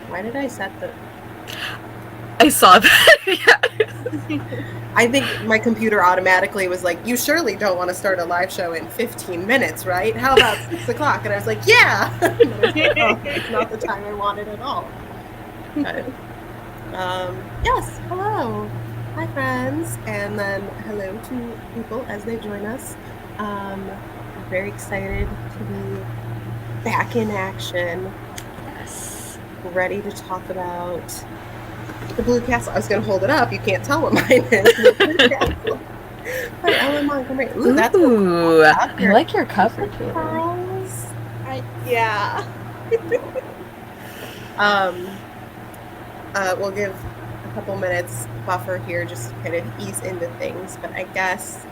Why did I set the... I saw that. Yeah. I think my computer automatically was like, you surely don't want to start a live show in 15 minutes, right? How about 6 o'clock? And I was like, yeah! And then I was like, oh, it's not the time I wanted at all. But, yes, hello. Hi, friends. And then hello to people as they join us. I'm very excited to be back in action. Yes. Ready to talk about the Blue Castle. I was going to hold it up. You can't tell what mine is. The Blue Castle by Ellen Montgomery. Ooh, that's Ooh, I like your cover, too. Pearls. Yeah. We'll give a couple minutes buffer here just to kind of ease into things. But I guess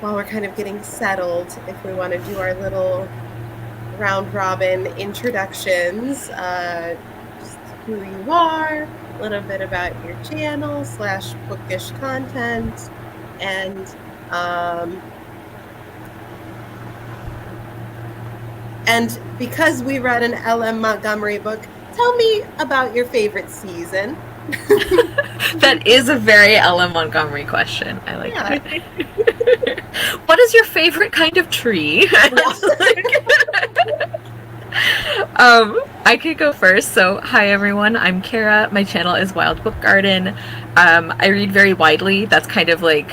while we're kind of getting settled, if we want to do our little round robin introductions, just who you are, a little bit about your channel / bookish content, and because we read an L.M. Montgomery book, tell me about your favorite season. That is a very Ellen Montgomery question. I like that. What is your favorite kind of tree? I could go first. So, hi everyone, I'm Cara. My channel is Wilde Book Garden. I read very widely. That's kind of like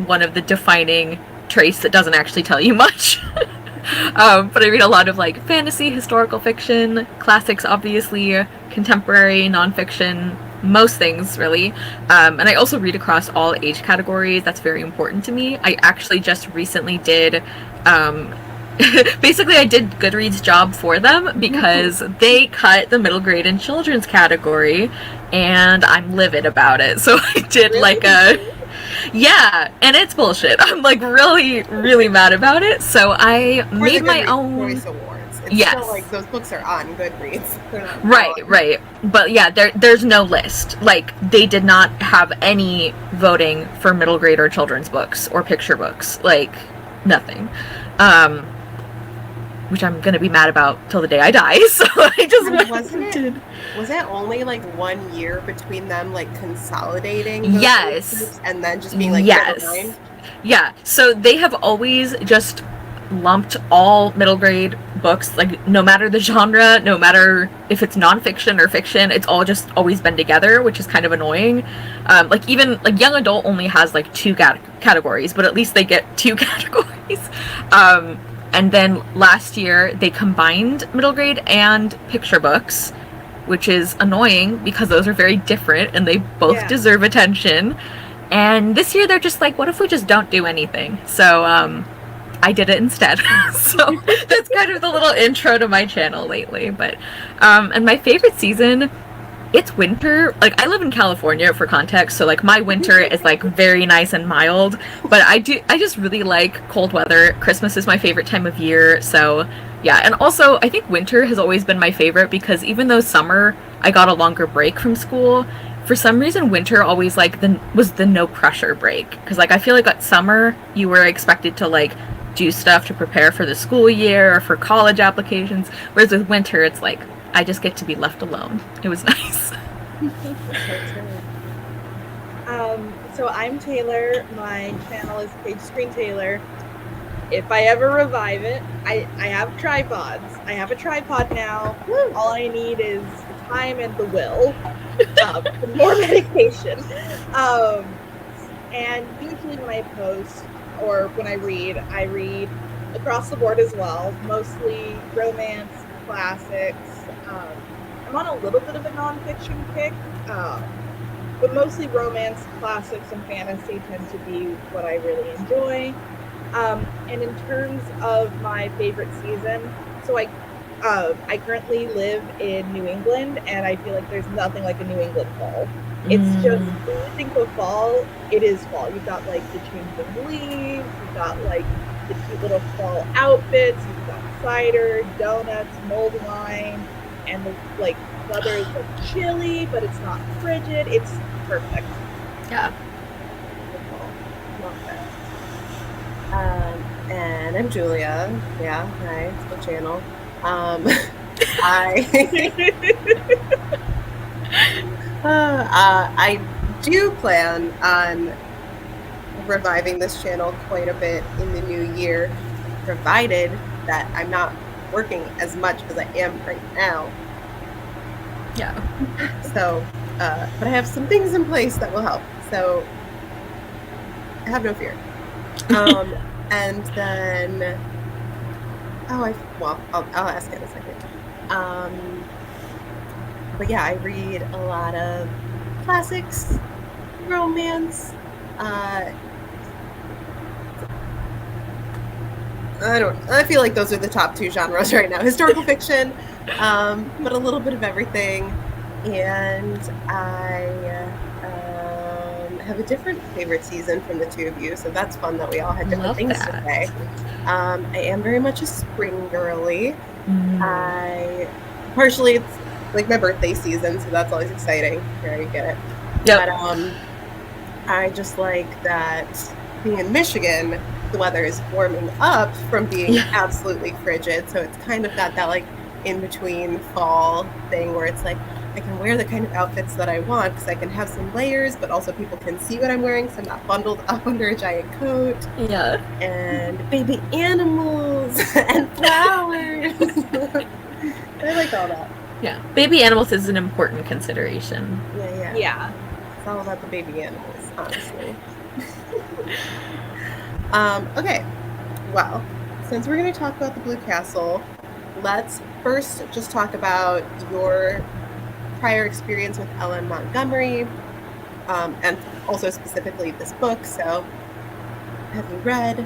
one of the defining traits that doesn't actually tell you much. But I read a lot of like fantasy, historical fiction, classics obviously, contemporary, nonfiction, most things really. And I also read across all age categories. That's very important to me. I actually just recently did basically I did Goodreads' job for them because they cut the middle grade and children's category and I'm livid about it. So I did yeah, and it's bullshit. I'm like really, really mad about it. So I made my own Choice Awards. It's still like those books are on Goodreads. Right. But yeah, there's no list. Like they did not have any voting for middle grade or children's books or picture books. Like nothing. Which I'm gonna be mad about till the day I die. So I just was it only like 1 year between them like consolidating those groups and then just being like never mind? Yeah. So they have always just lumped all middle grade books, like no matter the genre, no matter if it's nonfiction or fiction, it's all just always been together, which is kind of annoying. Like even like young adult only has like 2 categories, but at least they get 2 categories. And then last year they combined middle grade and picture books, which is annoying because those are very different and they both deserve attention. And this year they're just like, what if we just don't do anything? So I did it instead. So that's kind of the little intro to my channel lately. But and my favorite season, it's winter. Like I live in California for context, so like my winter is like very nice and mild, but I just really like cold weather. Christmas is my favorite time of year. So yeah, and also I think winter has always been my favorite because even though summer I got a longer break from school, for some reason winter always like was the no pressure break, because like I feel like at summer you were expected to like do stuff to prepare for the school year or for college applications, whereas with winter it's like I just get to be left alone. It was nice. So I'm Taylor. My channel is PageScreenTaylor. If I ever revive it, I have tripods. I have a tripod now. All I need is the time and the will. More medication. And usually when I post or when I read across the board as well. Mostly romance, classics. I'm on a little bit of a nonfiction kick, but mostly romance, classics, and fantasy tend to be what I really enjoy. And in terms of my favorite season, so I currently live in New England, and I feel like there's nothing like a New England fall. It's just, when you think of fall, it is fall. You've got like the changing leaves, you've got like the cute little fall outfits, you've got cider, donuts, mulled wine, and the like weather is like chilly, but it's not frigid. It's perfect. Yeah. Love that. And I'm Julia. Yeah, hi, it's the channel. I do plan on reviving this channel quite a bit in the new year, provided that I'm not working as much as I am right now. Yeah. So, but I have some things in place that will help. So, have no fear. And then, I'll ask in a second. But yeah, I read a lot of classics, romance. I feel like those are the top two genres right now. Historical fiction, but a little bit of everything. And I have a different favorite season from the two of you, so that's fun that we all had different things to say. I am very much a spring girly. Partially it's like my birthday season, so that's always exciting. Here, you get it. Yep. But I just like that being in Michigan, the weather is warming up from being absolutely frigid, so it's kind of got that like in between fall thing where it's like I can wear the kind of outfits that I want because I can have some layers, but also people can see what I'm wearing, so I'm not bundled up under a giant coat. Yeah. And baby animals and flowers. I like all that. Yeah. Baby animals is an important consideration. Yeah. It's all about the baby animals, honestly. Okay. Well, since we're going to talk about the Blue Castle, let's first just talk about your prior experience with Ellen Montgomery, and also specifically this book. So, have you read?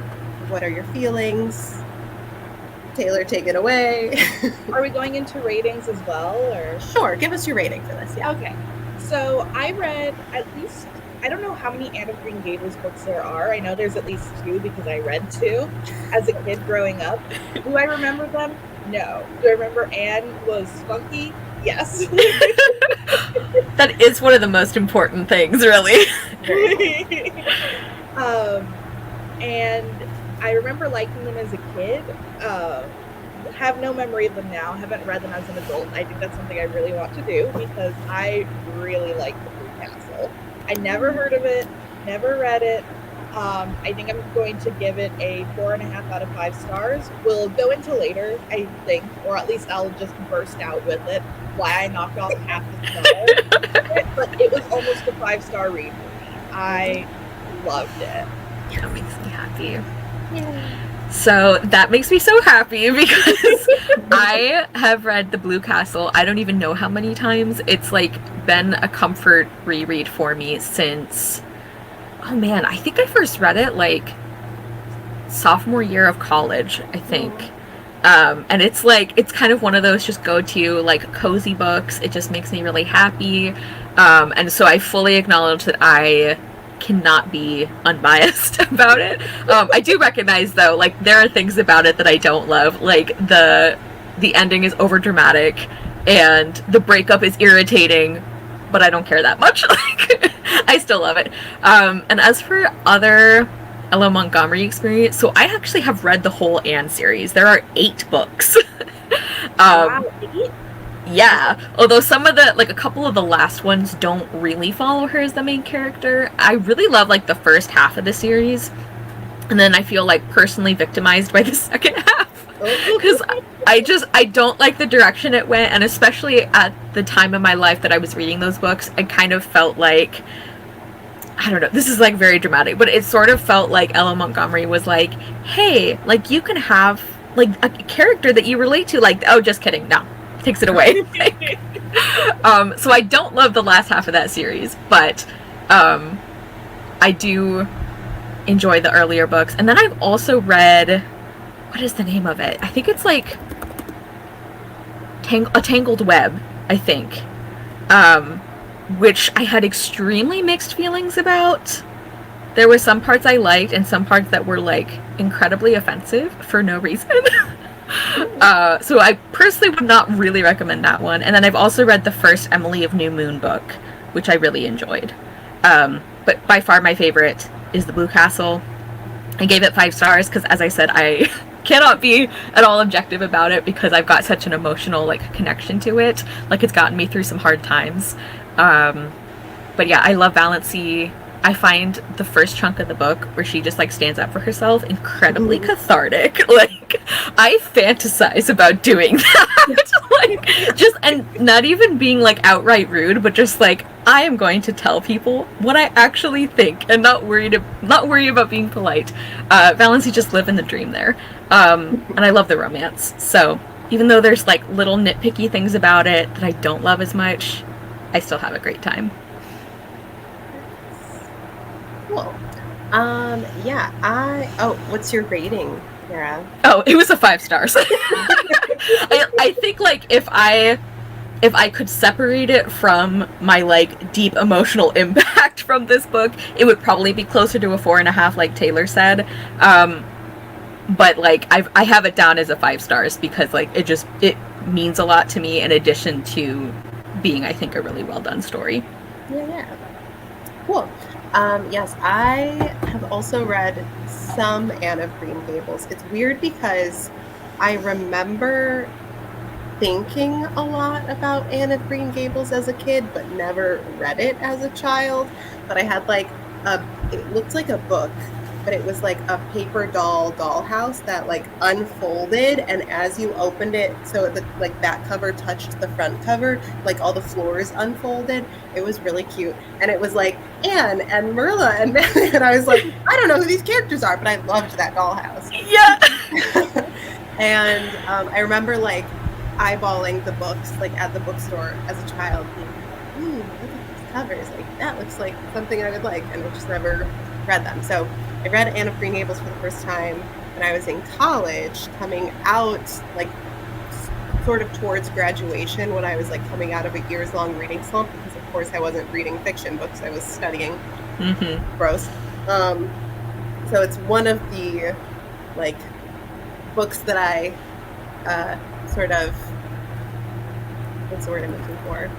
What are your feelings? Taylor, take it away. Are we going into ratings as well, or? Sure, give us your rating for this. Yeah. Okay. So I read at least, I don't know how many Anne of Green Gables books there are. I know there's at least 2 because I read 2 as a kid growing up. Do I remember them? No. Do I remember Anne was funky? Yes. That is one of the most important things, really. And I remember liking them as a kid. Have no memory of them now. Haven't read them as an adult. I think that's something I really want to do because I really like the Blue Castle. I never heard of it, never read it. I think I'm going to give it a 4.5 out of 5 stars. We'll go into later, I think, or at least I'll just burst out with it why I knocked off half the star. But it was almost a 5-star read for me. I loved it. That makes me happy. Yeah. So that makes me so happy because I have read The Blue Castle. I don't even know how many times. It's like been a comfort reread for me since, oh man, I think I first read it like sophomore year of college, I think. And it's like, it's kind of one of those just go to like cozy books. It just makes me really happy. And so I fully acknowledge that I cannot be unbiased about it. I do recognize though, like there are things about it that I don't love. Like the ending is over dramatic and the breakup is irritating, but I don't care that much. Like I still love it. And as for other Ella Montgomery experience, so I actually have read the whole Anne series. There are 8 books. Wow, 8? Yeah, although some of the, like a couple of the last ones don't really follow her as the main character. I really love like the first half of the series, and then I feel like personally victimized by the second half because I don't like the direction it went, and especially at the time of my life that I was reading those books, I kind of felt like, I don't know, this is like very dramatic, but it sort of felt like Ella Montgomery was like, hey, like you can have like a character that you relate to, like, oh, just kidding, no. Takes it away. So I don't love the last half of that series, but I do enjoy the earlier books. And then I've also read, what is the name of it? I think it's like A Tangled Web, I think, which I had extremely mixed feelings about. There were some parts I liked and some parts that were like incredibly offensive for no reason. So I personally would not really recommend that one. And then I've also read the first Emily of New Moon book, which I really enjoyed. But by far my favorite is The Blue Castle. I gave it 5 stars because, as I said, I cannot be at all objective about it because I've got such an emotional like connection to it. Like it's gotten me through some hard times. But yeah, I love Valency. I find the first chunk of the book where she just like stands up for herself incredibly cathartic. Like, I fantasize about doing that. Like, just, and not even being like outright rude, but just like, I am going to tell people what I actually think and not worry about being polite. Valency just living the dream there. And I love the romance. So even though there's like little nitpicky things about it that I don't love as much, I still have a great time. Cool. What's your rating, Cara? Oh, it was a 5 stars. I think like if I could separate it from my like deep emotional impact from this book, it would probably be closer to a 4.5, like Taylor said. But like I have it down as a 5 stars because like it means a lot to me in addition to being, I think, a really well done story. Yeah. Cool. Yes, I have also read some Anne of Green Gables. It's weird because I remember thinking a lot about Anne of Green Gables as a kid, but never read it as a child. But I had like it looked like a book, but it was like a paper dollhouse that like unfolded, and as you opened it, so the like that cover touched the front cover, like all the floors unfolded. It was really cute, and it was like Anne and Marilla and and I was like, I don't know who these characters are, but I loved that dollhouse. Yeah. And I remember like eyeballing the books like at the bookstore as a child, being like, look at these covers, like that looks like something I would like, and I just never read them. So I read Anne of Green Gables for the first time when I was in college, coming out like sort of towards graduation, when I was like coming out of a years-long reading slump, because of course I wasn't reading fiction books, I was studying. Gross. So it's one of the like books that I sort of, what's the word I'm looking for,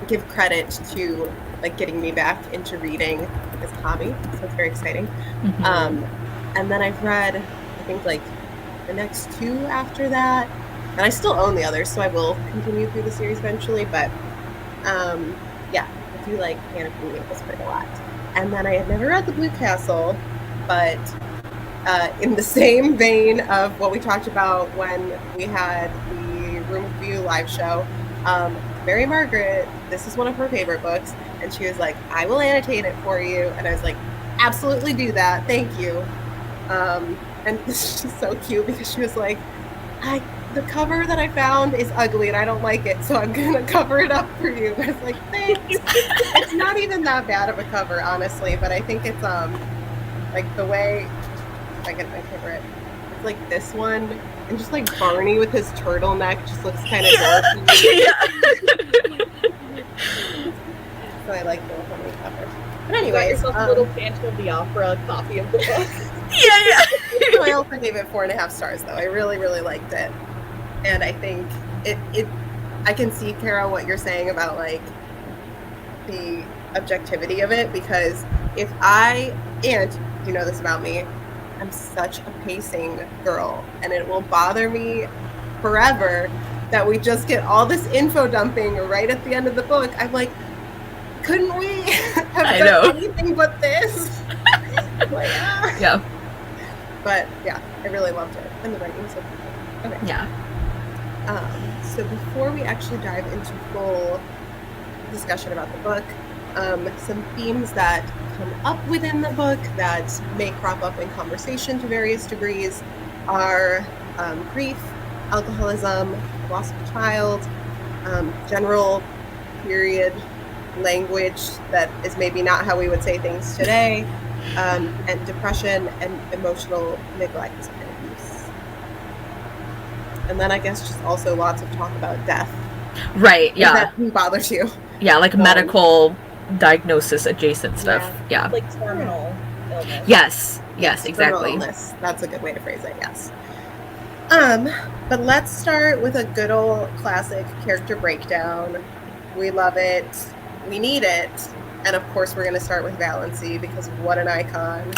give credit to like getting me back into reading as a hobby, so it's very exciting. And then I've read, I think, like the next 2 after that, and I still own the others, so I will continue through the series eventually. But yeah, I do like Anne of Green Gables quite a lot. And then I had never read The Blue Castle, but in the same vein of what we talked about when we had the Room of View live show, Mary Margaret, this is one of her favorite books, and she was like, I will annotate it for you. And I was like, absolutely do that, thank you. And it's just so cute because she was like, the cover that I found is ugly and I don't like it, so I'm gonna cover it up for you. And I was like, thanks. It's not even that bad of a cover, honestly, but I think it's like the way, if I can cover it, it's like this one, and just like Barney with his turtleneck just looks kind of dorky. So I like the homely cover. But anyways, a little Phantom of the Opera copy of the book. Yeah. So I also gave it 4.5 stars, though. I really, really liked it, and I think it. I can see, Cara, what you're saying about like the objectivity of it, because if and you know this about me, I'm such a pacing girl, and it will bother me forever that we just get all this info dumping right at the end of the book. I'm like, couldn't we have done anything but this? Like, Yeah. But yeah, I really loved it, and the writing was so cool. Okay. Yeah. So before we actually dive into full discussion about the book, some themes that come up within the book that may crop up in conversation to various degrees are grief, alcoholism, loss of a child, general period language that is maybe not how we would say things today, and depression and emotional neglect and abuse. And then I guess just also lots of talk about death. Right, yeah. That bothers you. Yeah, like medical diagnosis adjacent stuff. Yeah. Like terminal illness. Yes, exactly. Terminal illness. That's a good way to phrase it, yes. But let's start with a good old classic character breakdown. We love it. We need it. And of course, we're going to start with Valency, because what an icon.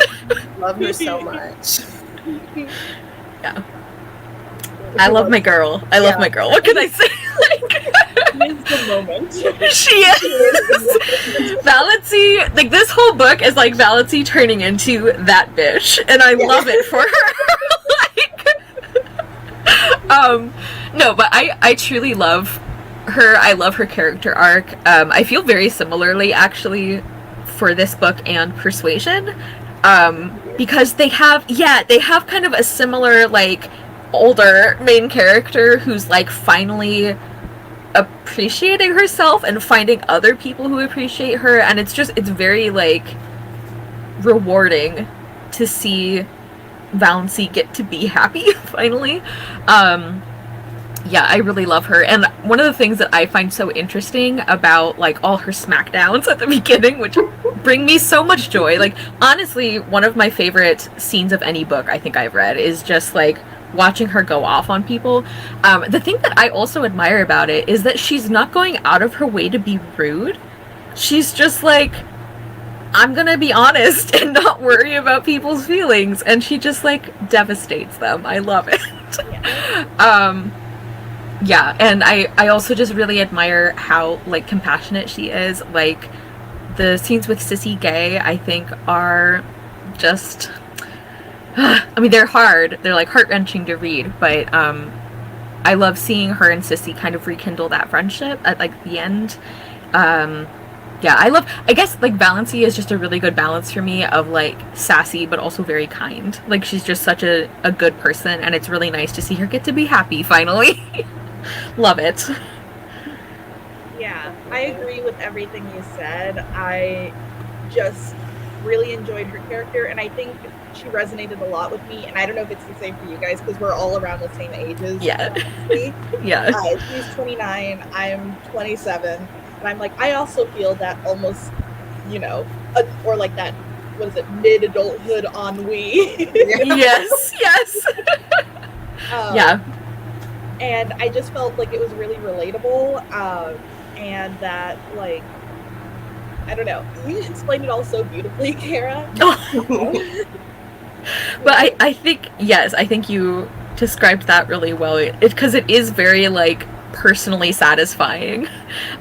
Love her so much. Yeah. I love my girl. I love my girl. What can I say? is the moment. She is. Valency, like this whole book is like Valency turning into that bitch, and I love it for her. No, but I truly love her. I love her character arc. I feel very similarly actually for this book and Persuasion, because they have kind of a similar like older main character who's like finally appreciating herself and finding other people who appreciate her, and it's very like rewarding to see Valency get to be happy finally. Yeah, I really love her, and one of the things that I find so interesting about like all her smackdowns at the beginning, which bring me so much joy, like honestly one of my favorite scenes of any book I think I've read is just like watching her go off on people. The thing that I also admire about it is that she's not going out of her way to be rude. She's just like, I'm gonna be honest and not worry about people's feelings, and she just like devastates them. I love it. Yeah, and I also just really admire how like compassionate she is. Like the scenes with Sissy Gay I think are just I mean they're hard, they're like heart-wrenching to read, but I love seeing her and Sissy kind of rekindle that friendship at like the end. Yeah, I guess like Valency is just a really good balance for me of like sassy but also very kind. Like she's just such a good person, and it's really nice to see her get to be happy finally. Love it. Yeah, I agree with everything you said. I just really enjoyed her character, and I think she resonated a lot with me, and I don't know if it's the same for you guys because we're all around the same ages. Yeah. Yeah. She's 29, I'm 27, and I'm like, I also feel that almost, you know, or like that, what is it, mid-adulthood ennui. Yes. Yeah. And I just felt like it was really relatable, and that, like, I don't know, you explained it all so beautifully, Cara. But I think, yes, I think you described that really well, because it is very, like, personally satisfying.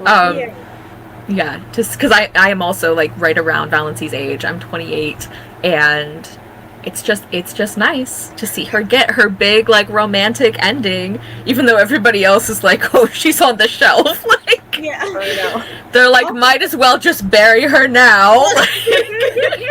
Yeah, just because I am also, like, right around Valency's age. I'm 28, and it's just nice to see her get her big like romantic ending, even though everybody else is like, oh, she's on the shelf. Like, yeah, I know. They're like, might as well just bury her now. It's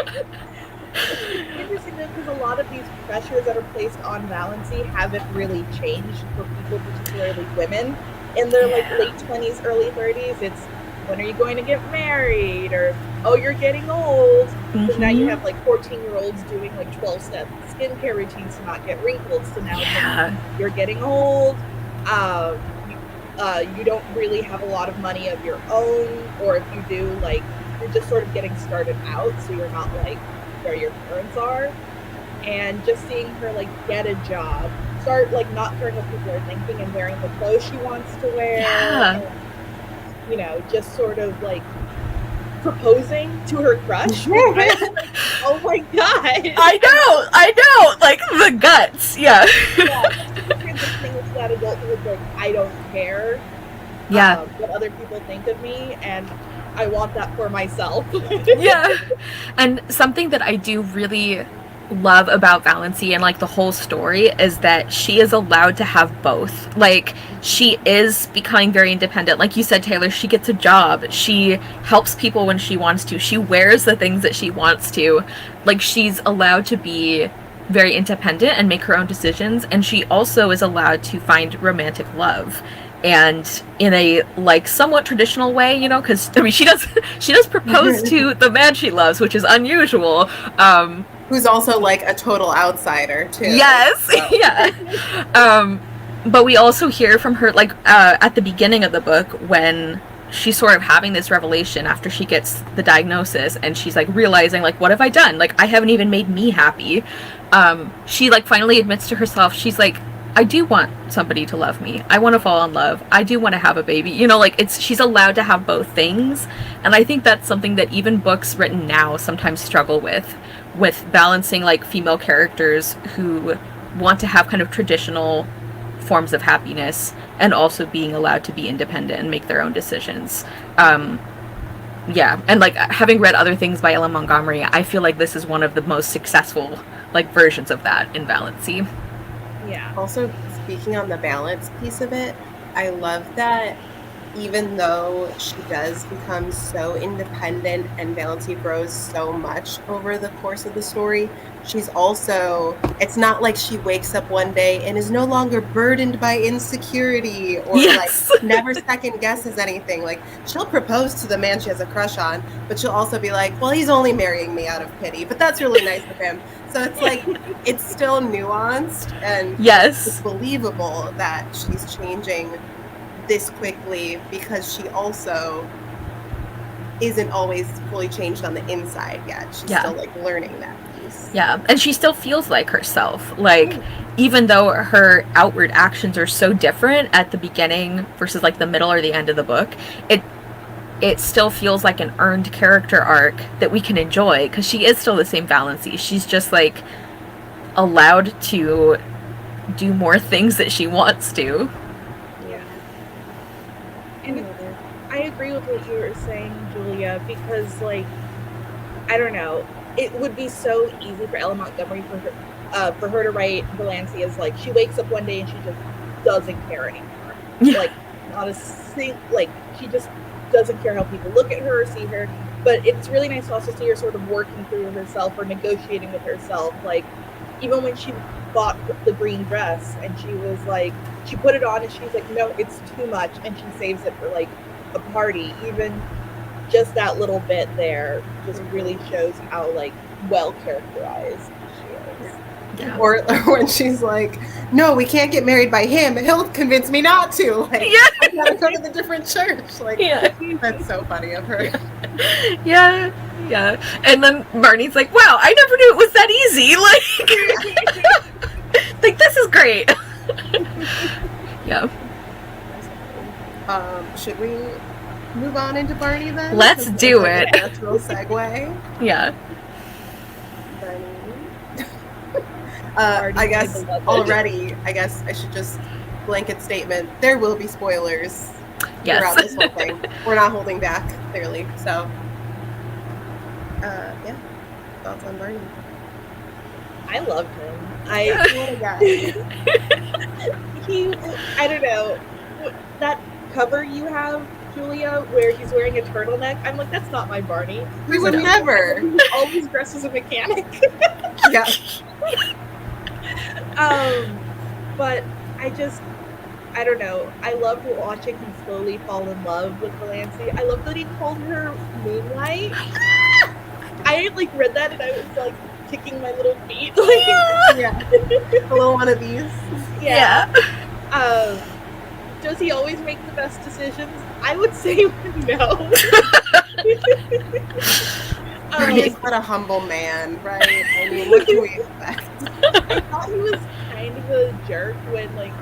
interesting because a lot of these pressures that are placed on Valency haven't really changed for people, particularly women, in their like late 20s, early 30s. It's, when are you going to get married? Or, oh, you're getting old. So now you have like 14-year-olds doing like 12-step skincare routines to not get wrinkles. So now you're getting old. You don't really have a lot of money of your own, or if you do, like, you're just sort of getting started out, so you're not like where your parents are. And just seeing her like get a job, start like not caring what people are thinking and wearing the clothes she wants to wear. And, you know, just sort of like proposing to her crush. Oh my god! I know, like the guts. Yeah. Transitioning into that adulthood, like, I don't care. What other people think of me, and I want that for myself. Yeah. And something that I do really love about Valency and like the whole story is that she is allowed to have both. Like, she is becoming very independent. Like you said, Taylor, she gets a job. She helps people when she wants to. She wears the things that she wants to. Like, she's allowed to be very independent and make her own decisions, and she also is allowed to find romantic love, and in a like somewhat traditional way, you know, because I mean she does propose to the man she loves, which is unusual. Who's also like a total outsider too. Yes. So. Yeah. But we also hear from her like at the beginning of the book when she's sort of having this revelation after she gets the diagnosis, and she's like realizing like, what have I done? Like, I haven't even made me happy. She like finally admits to herself, she's like, I do want somebody to love me. I want to fall in love. I do want to have a baby. You know, like she's allowed to have both things. And I think that's something that even books written now sometimes struggle with balancing like female characters who want to have kind of traditional forms of happiness, and also being allowed to be independent and make their own decisions. Yeah, and like having read other things by Ellen Montgomery, I feel like this is one of the most successful like versions of that in Valancy. Yeah. Also, speaking on the balance piece of it, I love that even though she does become so independent and Valancy grows so much over the course of the story, she's also, it's not like she wakes up one day and is no longer burdened by insecurity or Yes. like never second guesses anything. Like, she'll propose to the man she has a crush on, but she'll also be like, well, he's only marrying me out of pity, but that's really nice of him. So it's like, it's still nuanced, and Yes. it's believable that she's changing this quickly because she also isn't always fully changed on the inside yet. She's still like learning that piece. Yeah, and she still feels like herself. Like, even though her outward actions are so different at the beginning versus like the middle or the end of the book, it still feels like an earned character arc that we can enjoy because she is still the same Valancy. She's just like allowed to do more things that she wants to. And I agree with what you were saying, Julia, because, like, I don't know, it would be so easy for Ellen Montgomery for her to write Valancy as, like, she wakes up one day and she just doesn't care anymore. Yeah. Like, not a like, she just doesn't care how people look at her or see her. But it's really nice to also see her sort of working through herself or negotiating with herself. Like, even when she bought the green dress and she was like, she put it on and she's like, no, it's too much, and she saves it for like a party. Even just that little bit there just really shows how like well characterized she is. Yeah. Or when she's like, no, we can't get married by him, he'll convince me not to. Like, I gotta go to the different church. Like, that's so funny of her. Yeah. And then Barney's like, wow, I never knew it was that easy. Like, like, this is great. Yeah. Should we move on into Barney then? Let's do it. A natural segue. Yeah. I guess already, I guess I should just blanket statement, there will be spoilers throughout this whole thing. We're not holding back, clearly. So, yeah. Thoughts on Barney? I loved him. What a guy. I don't know, that cover you have, Julia, where he's wearing a turtleneck, I'm like, that's not my Barney. We would never. He always dresses a mechanic. Yeah. But I don't know. I loved watching him slowly fall in love with Valancy. I love that he called her Moonlight. I like read that and I was like kicking my little feet. Like, Yeah. A little one of these. Yeah. Does he always make the best decisions? I would say no. He's not a humble man, right? I mean, what can we expect? I thought he was kind of a jerk when, like,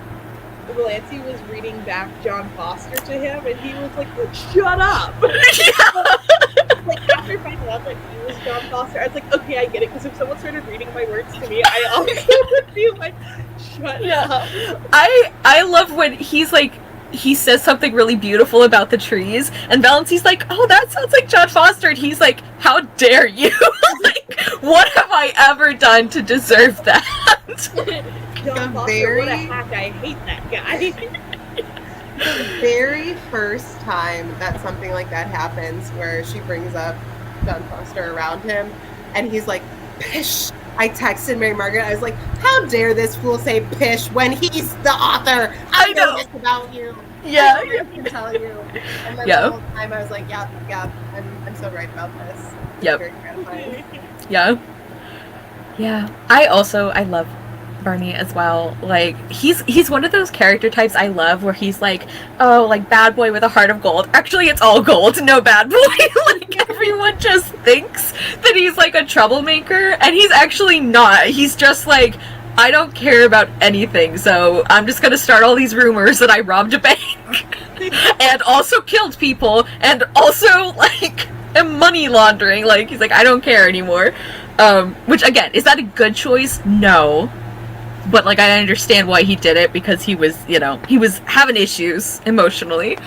Valancy was reading back John Foster to him, and he was like, shut up! Like, after finding out that he was John Foster, I was like, okay, I get it, because if someone started reading my words to me, I also would be like, shut up. I love when he's like, he says something really beautiful about the trees, and Valancy's like, oh, that sounds like John Foster, and he's like, how dare you? Like, what have I ever done to deserve that? John Foster, what a hack, I hate that guy. The very first time that something like that happens, where she brings up John Foster around him, and he's like, pish. I texted Mary Margaret, I was like, how dare this fool say pish when he's the author? I know this about you. Yeah. I can tell you. And then the whole time I was like, yeah, I'm so right about this. Yep. Very gratifying. Yeah. I love Barney as well. Like, he's one of those character types I love where he's like, oh, like bad boy with a heart of gold. Actually, it's all gold, no bad boy. Like, everyone just thinks that he's like a troublemaker, and he's actually not. He's just like, I don't care about anything, so I'm just gonna start all these rumors that I robbed a bank and also killed people and also like am money laundering. Like, he's like, I don't care anymore. Which again, is that a good choice? No. but like I understand why he did it, because he was, you know, he was having issues emotionally.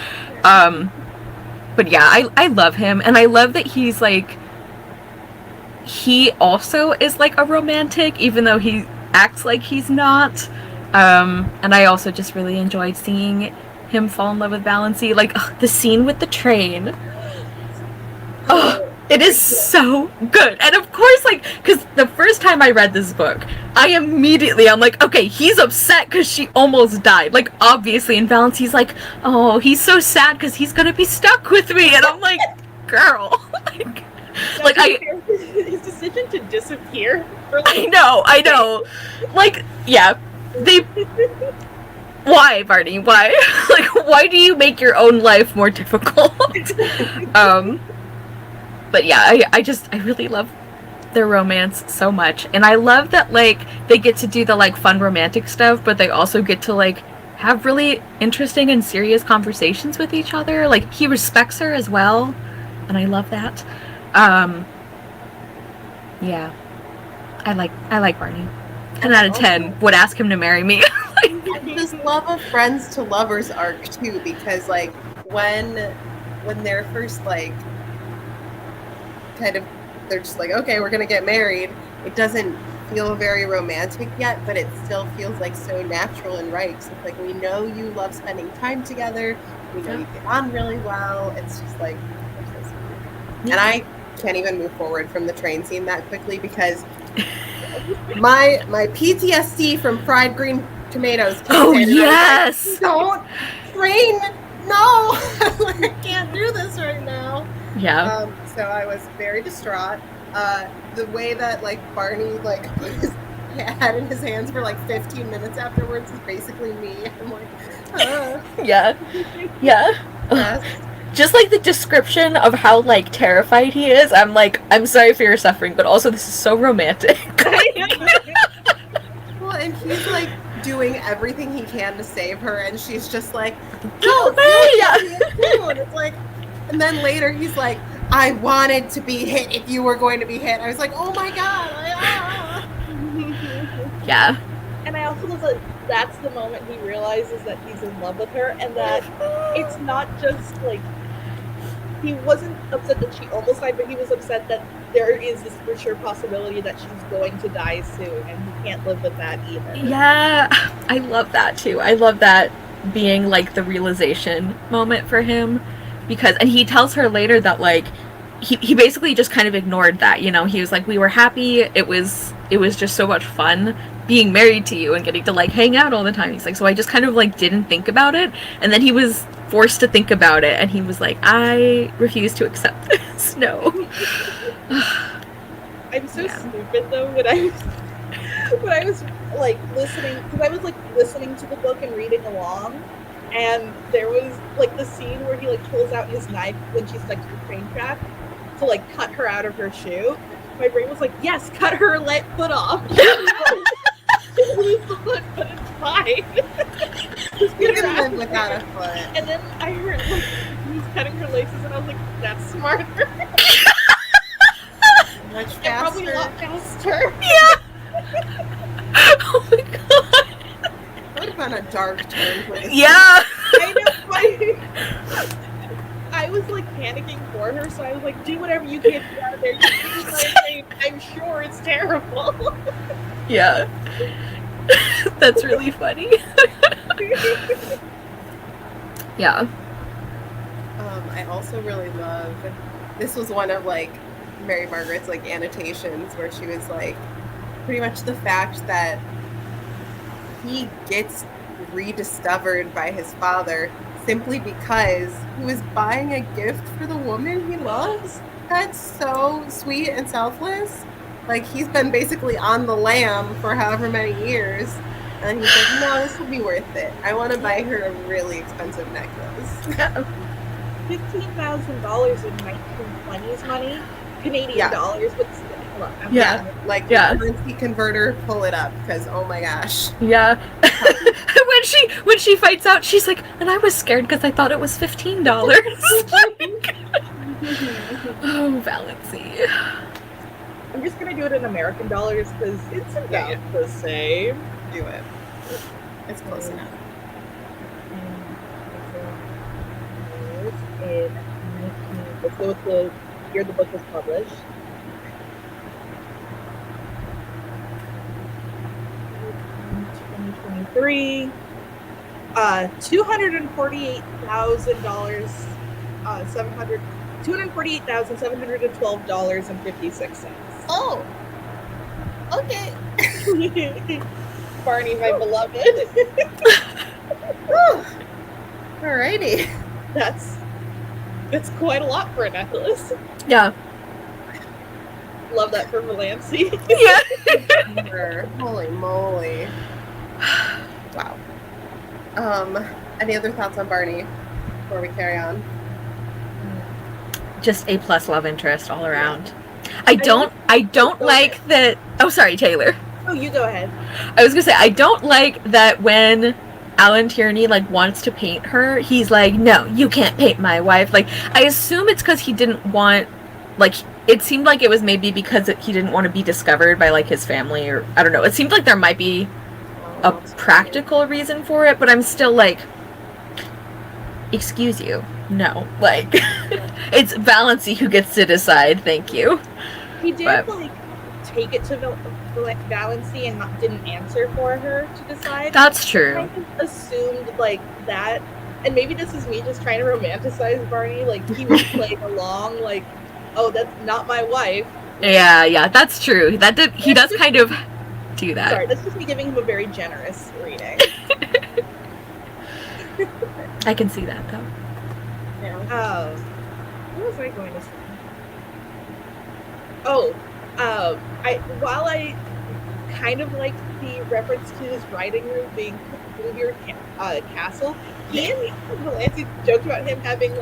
But yeah, I love him, and I love that he's like, he also is like a romantic, even though he acts like he's not. And I also just really enjoyed seeing him fall in love with Valency. Like, the scene with the train. Oh, it is so good. And of course, like, because the first time I read this book, I'm like, okay, he's upset because she almost died. Like, obviously, and Valency's like, oh, he's so sad because he's gonna be stuck with me. And I'm like, girl. His decision to disappear. I know. Like, yeah, why, Barney? Why? Like, why do you make your own life more difficult? But yeah, I really love their romance so much, and I love that like they get to do the like fun romantic stuff, but they also get to like have really interesting and serious conversations with each other. Like, he respects her as well, and I love that. Yeah, I like Barney. 10 out of 10 would ask him to marry me. I just love a friends to lovers arc too, because like when they're first like kind of, they're just like, okay, we're gonna get married, it doesn't feel very romantic yet, but it still feels like so natural and right. So it's like, we know you love spending time together, we know you get on really well. It's just like, so sweet. And I can't even move forward from the train scene that quickly, because my PTSD from fried green tomatoes. Oh yes! Don't train! No, I can't do this right now. Yeah. So I was very distraught. The way that like Barney like put his head in his hands for like 15 minutes afterwards is basically me. I'm like, yeah. Yes. Just like the description of how like terrified he is, I'm like, I'm sorry for your suffering, but also this is so romantic. Well, and he's like doing everything he can to save her, and she's just like, no, and it's like, and then later he's like, I wanted to be hit if you were going to be hit. I was like, oh my god. Yeah. And I also love that that's the moment he realizes that he's in love with her, and that it's not just like, he wasn't upset that she almost died, but he was upset that there is this for sure possibility that she's going to die soon, and he can't live with that either. Yeah, I love that too. I love that being like the realization moment for him, because, and he tells her later that like he basically just kind of ignored that, you know. He was like, we were happy, it was just so much fun being married to you and getting to like hang out all the time. He's like, so I just kind of like didn't think about it, and then he was forced to think about it, and he was like, I refuse to accept this. No. I'm so stupid though when I was like listening, because I was like listening to the book and reading along, and there was like the scene where he like pulls out his knife when she's stuck to the train track to like cut her out of her shoe. My brain was like, yes, cut her foot off. Lose the foot, but it's fine. You can live without a foot. And then I heard like he's cutting her laces, and I was like, that's smarter. Much faster. And probably a lot faster. Yeah. Oh my god. That would have been a dark turn for this. Yeah. I know. I was like panicking for her, so I was like, do whatever you can to get out of there. I'm sure it's terrible. Yeah. That's really funny. Yeah. I also really love, this was one of like Mary Margaret's like annotations where she was like, pretty much the fact that he gets rediscovered by his father simply because he was buying a gift for the woman he loves. That's so sweet and selfless. Like, he's been basically on the lam for however many years, and he's like, no, this will be worth it. I want to buy her a really expensive necklace. $15,000 in 1920s money, Canadian dollars, but still. Currency converter, pull it up, because oh my gosh. Yeah. when she finds out, she's like, and I was scared because I thought it was $15. Oh, Valency. I'm just gonna do it in American dollars because it's about the same. Do it. It's close enough. In 19, let's go with the year the book was published. 2023. $248,000. $248,712.56. Oh. Okay. Barney, my beloved. Alrighty. That's quite a lot for a necklace. Yeah. Love that for Valancy. Yeah. Holy moly. Wow. Any other thoughts on Barney before we carry on? Just A+ love interest all around. I don't like that. Oh, sorry, Taylor. Oh, you go ahead. I was gonna say, I don't like that when Alan Tierney wants to paint her, he's like, no, you can't paint my wife. I assume it's because he didn't want, it seemed like it was maybe because he didn't want to be discovered by his family, or I don't know. It seemed like there might be a practical reason for it, but I'm still excuse you, no, it's Valancy who gets to decide. Thank you. He did take it to Valancy and didn't answer for her to decide. That's true. I kind of assumed that, and maybe this is me just trying to romanticize Barney. He was playing along, oh, that's not my wife. Yeah, that's true. He does kind of do that. Sorry, that's just me giving him a very generous reading. I can see that though. Yeah. What was I going to say? Oh, while I kind of liked the reference to his writing room being Bluebeard Castle, he and Valancy joked about him having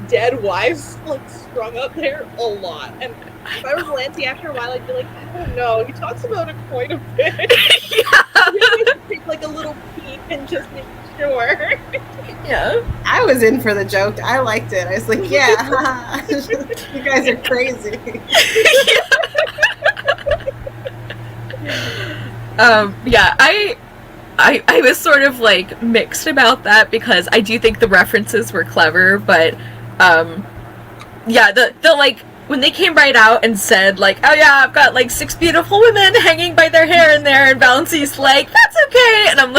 dead wives strung up there a lot. And if I were Valancy, after a while, I'd be like, I don't know. He talks about it quite a bit. Yeah. Take a little peek and just make sure. Yeah. I was in for the joke. I liked it. I was like, yeah, you guys are crazy. Yeah, I was sort of mixed about that because I do think the references were clever, but yeah, the when they came right out and said oh yeah, I've got 6 beautiful women hanging by their hair in there, and Valancy's that's okay, and I'm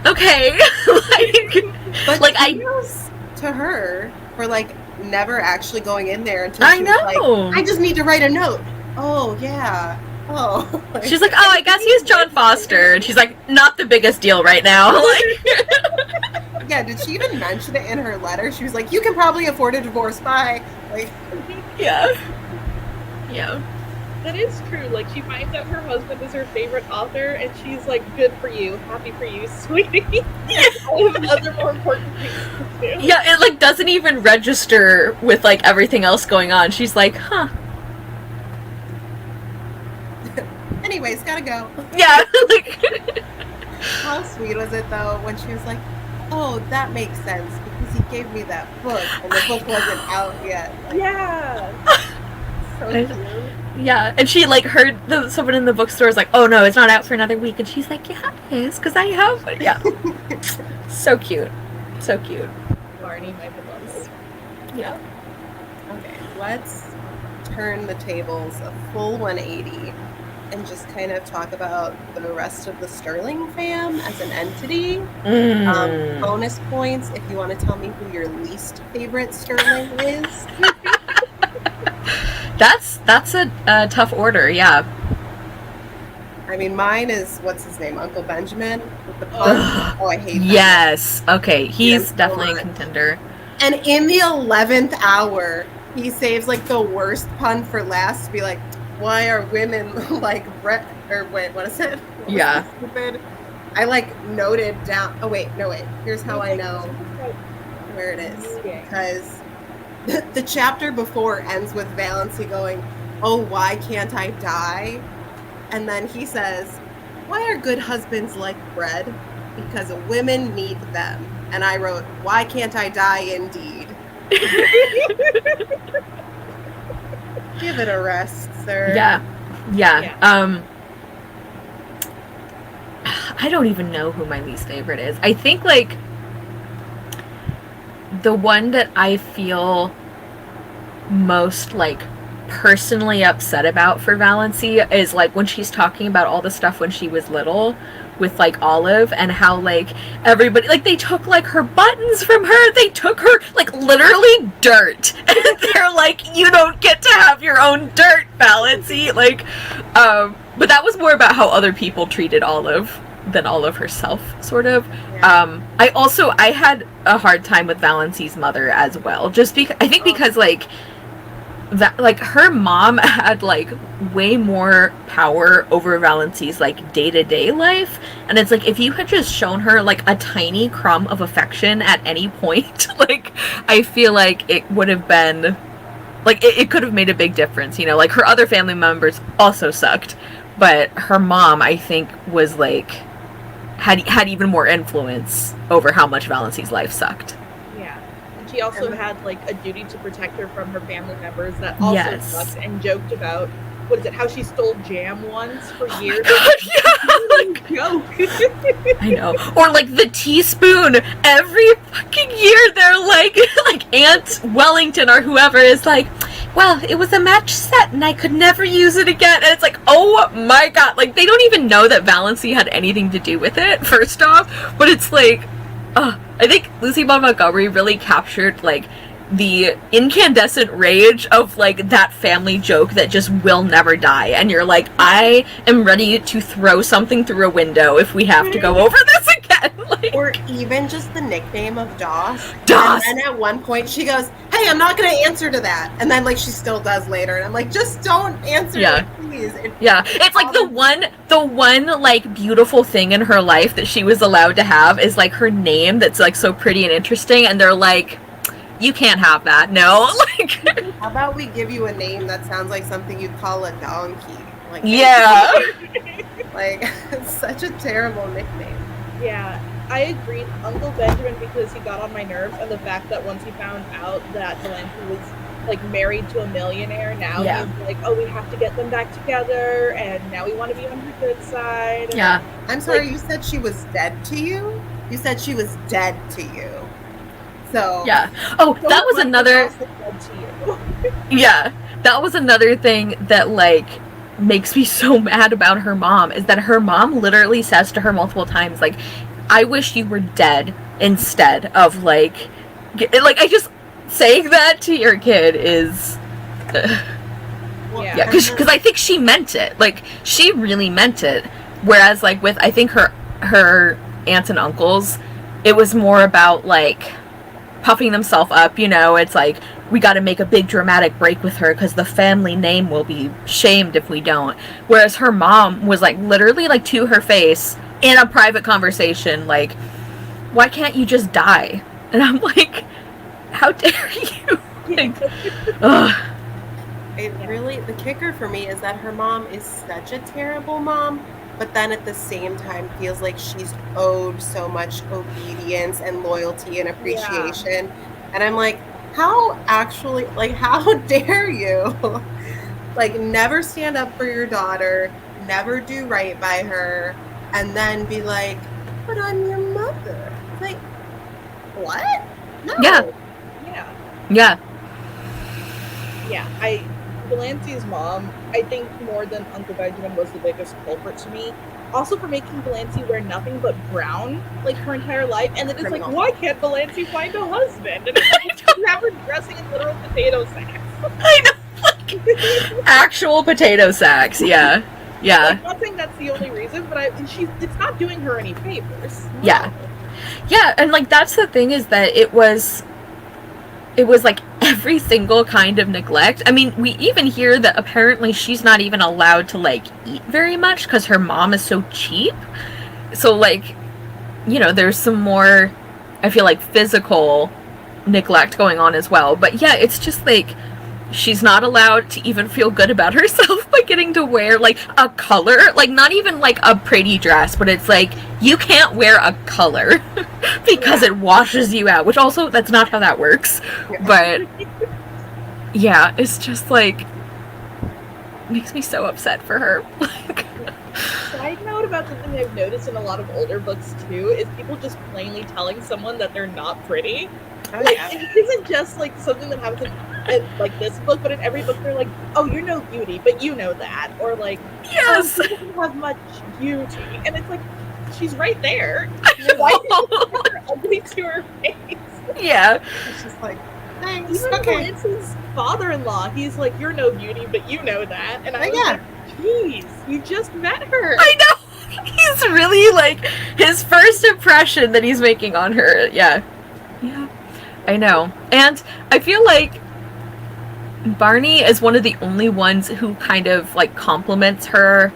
okay. But kudos to her for never actually going in there until I she know. was I just need to write a note. Oh yeah. Oh. She's oh, I guess he's John Foster, and she's not the biggest deal right now. Yeah, did she even mention it in her letter? She was you can probably afford a divorce, bye. Yeah. That is true. She finds out her husband is her favorite author, and she's good for you, happy for you, sweetie. I have other more important things to do. Yeah, it doesn't even register with everything else going on. She's huh. Anyways, gotta go. Yeah. How sweet was it though when she was oh, that makes sense because he gave me that book and the book wasn't out yet. Yeah. So cute. Yeah, and she heard someone in the bookstore is oh no, it's not out for another week, and she's yeah, it is, because I have it. Yeah. So cute. So cute. Barney, my beloved. Yeah. Okay, let's turn the tables a full 180 and just kind of talk about the rest of the Sterling fam as an entity. Bonus points if you want to tell me who your least favorite Sterling is. That's a tough order, yeah. I mean, mine is, what's his name, Uncle Benjamin with the pun. Oh, I hate that. Yes, okay, he's definitely a contender. And in the 11th hour, he saves the worst pun for last to be why are women Brett? Or wait, what is it? Yeah. Stupid. I noted down. Oh wait, no wait. Here's how I know where it is, because the chapter before ends with Valancy going, "Oh, why can't I die?" And then he says, "Why are good husbands like bread? Because women need them." And I wrote, "Why can't I die indeed?" Give it a rest, sir. Yeah. I don't even know who my least favorite is. I think, like, the one that I feel most, like, personally upset about for Valency is, like, when she's talking about all the stuff when she was little with, like, Olive, and how, like, everybody, like, they took, like, her buttons from her, they took her, like, literally dirt, and they're like, you don't get to have your own dirt, Valency, like, but that was more about how other people treated Olive than Olive herself, sort of. Yeah. I had a hard time with Valency's mother as well, just because, I think because, like, that, like, her mom had, like, way more power over Valency's, like, day-to-day life, and it's like, if you had just shown her, like, a tiny crumb of affection at any point, like, I feel like it would have been, like, it could have made a big difference, you know, like, her other family members also sucked, but her mom, I think, was, like, had even more influence over how much Valency's life sucked. She also had, like, a duty to protect her from her family members that also sucked, and joked about, what is it, how she stole jam once for years. Joke. I know. Or, like, the teaspoon. Every fucking year they're like Aunt Wellington or whoever is like, well, it was a match set and I could never use it again. And it's like, oh my god. Like, they don't even know that Valency had anything to do with it, first off. But it's like, I think Lucy Maud Montgomery really captured, like, the incandescent rage of, like, that family joke that just will never die. And you're like, I am ready to throw something through a window if we have to go over this again. Like, or even just the nickname of Doss. Doss! And then at one point she goes, hey, I'm not going to answer to that. And then, like, she still does later. And I'm like, just don't answer it, please. It's like the one, like, beautiful thing in her life that she was allowed to have is, like, her name that's, like, so pretty and interesting. And they're like, you can't have that, no. Like, how about we give you a name that sounds like something you'd call a donkey? Like, yeah. Like, it's such a terrible nickname. Yeah, I agree. Uncle Benjamin, because he got on my nerves, and the fact that once he found out that Valency was, like, married to a millionaire, now he's like, oh, we have to get them back together, and now we want to be on her good side. Yeah. I'm sorry, like, you said she was dead to you? You said she was dead to you. So yeah. Oh, that was another. Yeah, that was another thing that, like, makes me so mad about her mom, is that her mom literally says to her multiple times, like, I wish you were dead instead of, like, I just, saying that to your kid is, yeah, because I think she meant it, like, she really meant it, whereas, like, with, I think her aunts and uncles, it was more about, like, puffing themselves up, you know, it's like, we got to make a big dramatic break with her because the family name will be shamed if we don't. Whereas her mom was, like, literally, like, to her face in a private conversation, like, why can't you just die? And I'm like, how dare you? Like, ugh. It really, the kicker for me is that her mom is such a terrible mom, but then at the same time feels like she's owed so much obedience and loyalty and appreciation. Yeah. And I'm like, how dare you? Like, never stand up for your daughter, never do right by her, and then be like, but I'm your mother. Like, what? No. Yeah. Valency's mom, I think more than Uncle Benjamin, was the biggest culprit to me. Also for making Valency wear nothing but brown, like, her entire life. And then it's like, why can't Valency find a husband? And it's like, you have her dressing in literal potato sacks. I know, like, actual potato sacks, yeah. Yeah. Like, I'm not saying that's the only reason, but it's not doing her any favors. No. Yeah. Yeah, and, like, that's the thing, is that it was like every single kind of neglect. I mean, we even hear that apparently she's not even allowed to, like, eat very much because her mom is so cheap. So, like, you know, there's some more, I feel like, physical neglect going on as well. But yeah, it's just like, she's not allowed to even feel good about herself by getting to wear, like, a color, like, not even, like, a pretty dress, but it's like, you can't wear a color because it washes you out, which also, that's not how that works, but yeah, it's just, like, makes me so upset for her. Like, Side note about something I've noticed in a lot of older books too is people just plainly telling someone that they're not pretty. Oh, Like, yeah. it isn't just like something that happens in like this book, but in every book they're like, "Oh, you're no beauty, but you know that," or like, Yes. "Oh, she doesn't have much beauty," and it's like, she's right there. I Why know. is it ugly to her face? Yeah. It's just like, thanks. Even Okay. Valence's father-in-law, he's like, "You're no beauty, but you know that," and I was Yeah. like, "Jeez, you just met her." I know. He's really like his first impression that he's making on her. Yeah. Yeah. I know. And I feel like Barney is one of the only ones who kind of like compliments her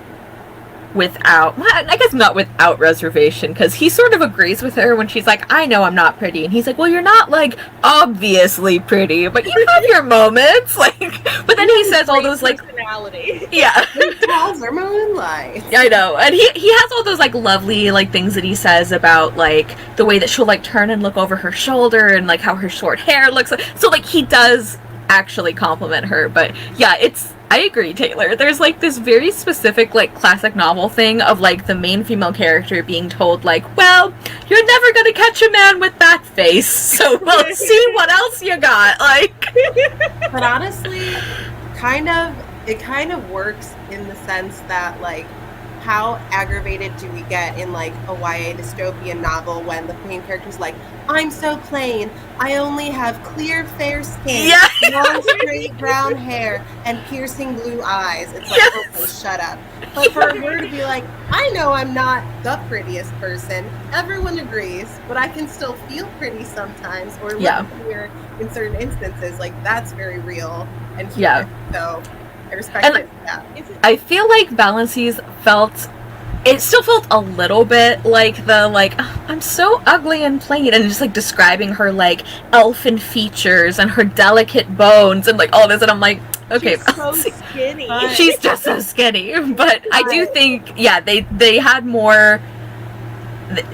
without, well, I guess not without reservation, because he sort of agrees with her when she's like, I know I'm not pretty, and he's like, well, you're not like obviously pretty, but you have your moments, like, but then he says all those like, personality. yeah. Stars are moonlight. I know, and he has all those like lovely like things that he says about like the way that she'll like turn and look over her shoulder and like how her short hair looks. So like he does actually compliment her, but yeah, I agree, Taylor. There's like this very specific like classic novel thing of like the main female character being told like, well, you're never gonna catch a man with that face, so we'll see what else you got. Like, But honestly, it kind of works in the sense that like, how aggravated do we get in like a YA dystopian novel when the main character's like, I'm so plain, I only have clear fair skin, Yeah. long straight brown hair, and piercing blue eyes. It's like, Yes. okay, shut up. But for her to be like, I know I'm not the prettiest person, everyone agrees, but I can still feel pretty sometimes, or look Yeah. clear in certain instances, like that's very real and human. Yeah. So I respect And it. Yeah. I feel like Valency's it still felt a little bit like the like, "Oh, I'm so ugly and plain," and just like describing her like elfin features and her delicate bones and like all this, and I'm like, okay, She's so Valency, skinny. she's just so skinny. But I do think, yeah, they had more.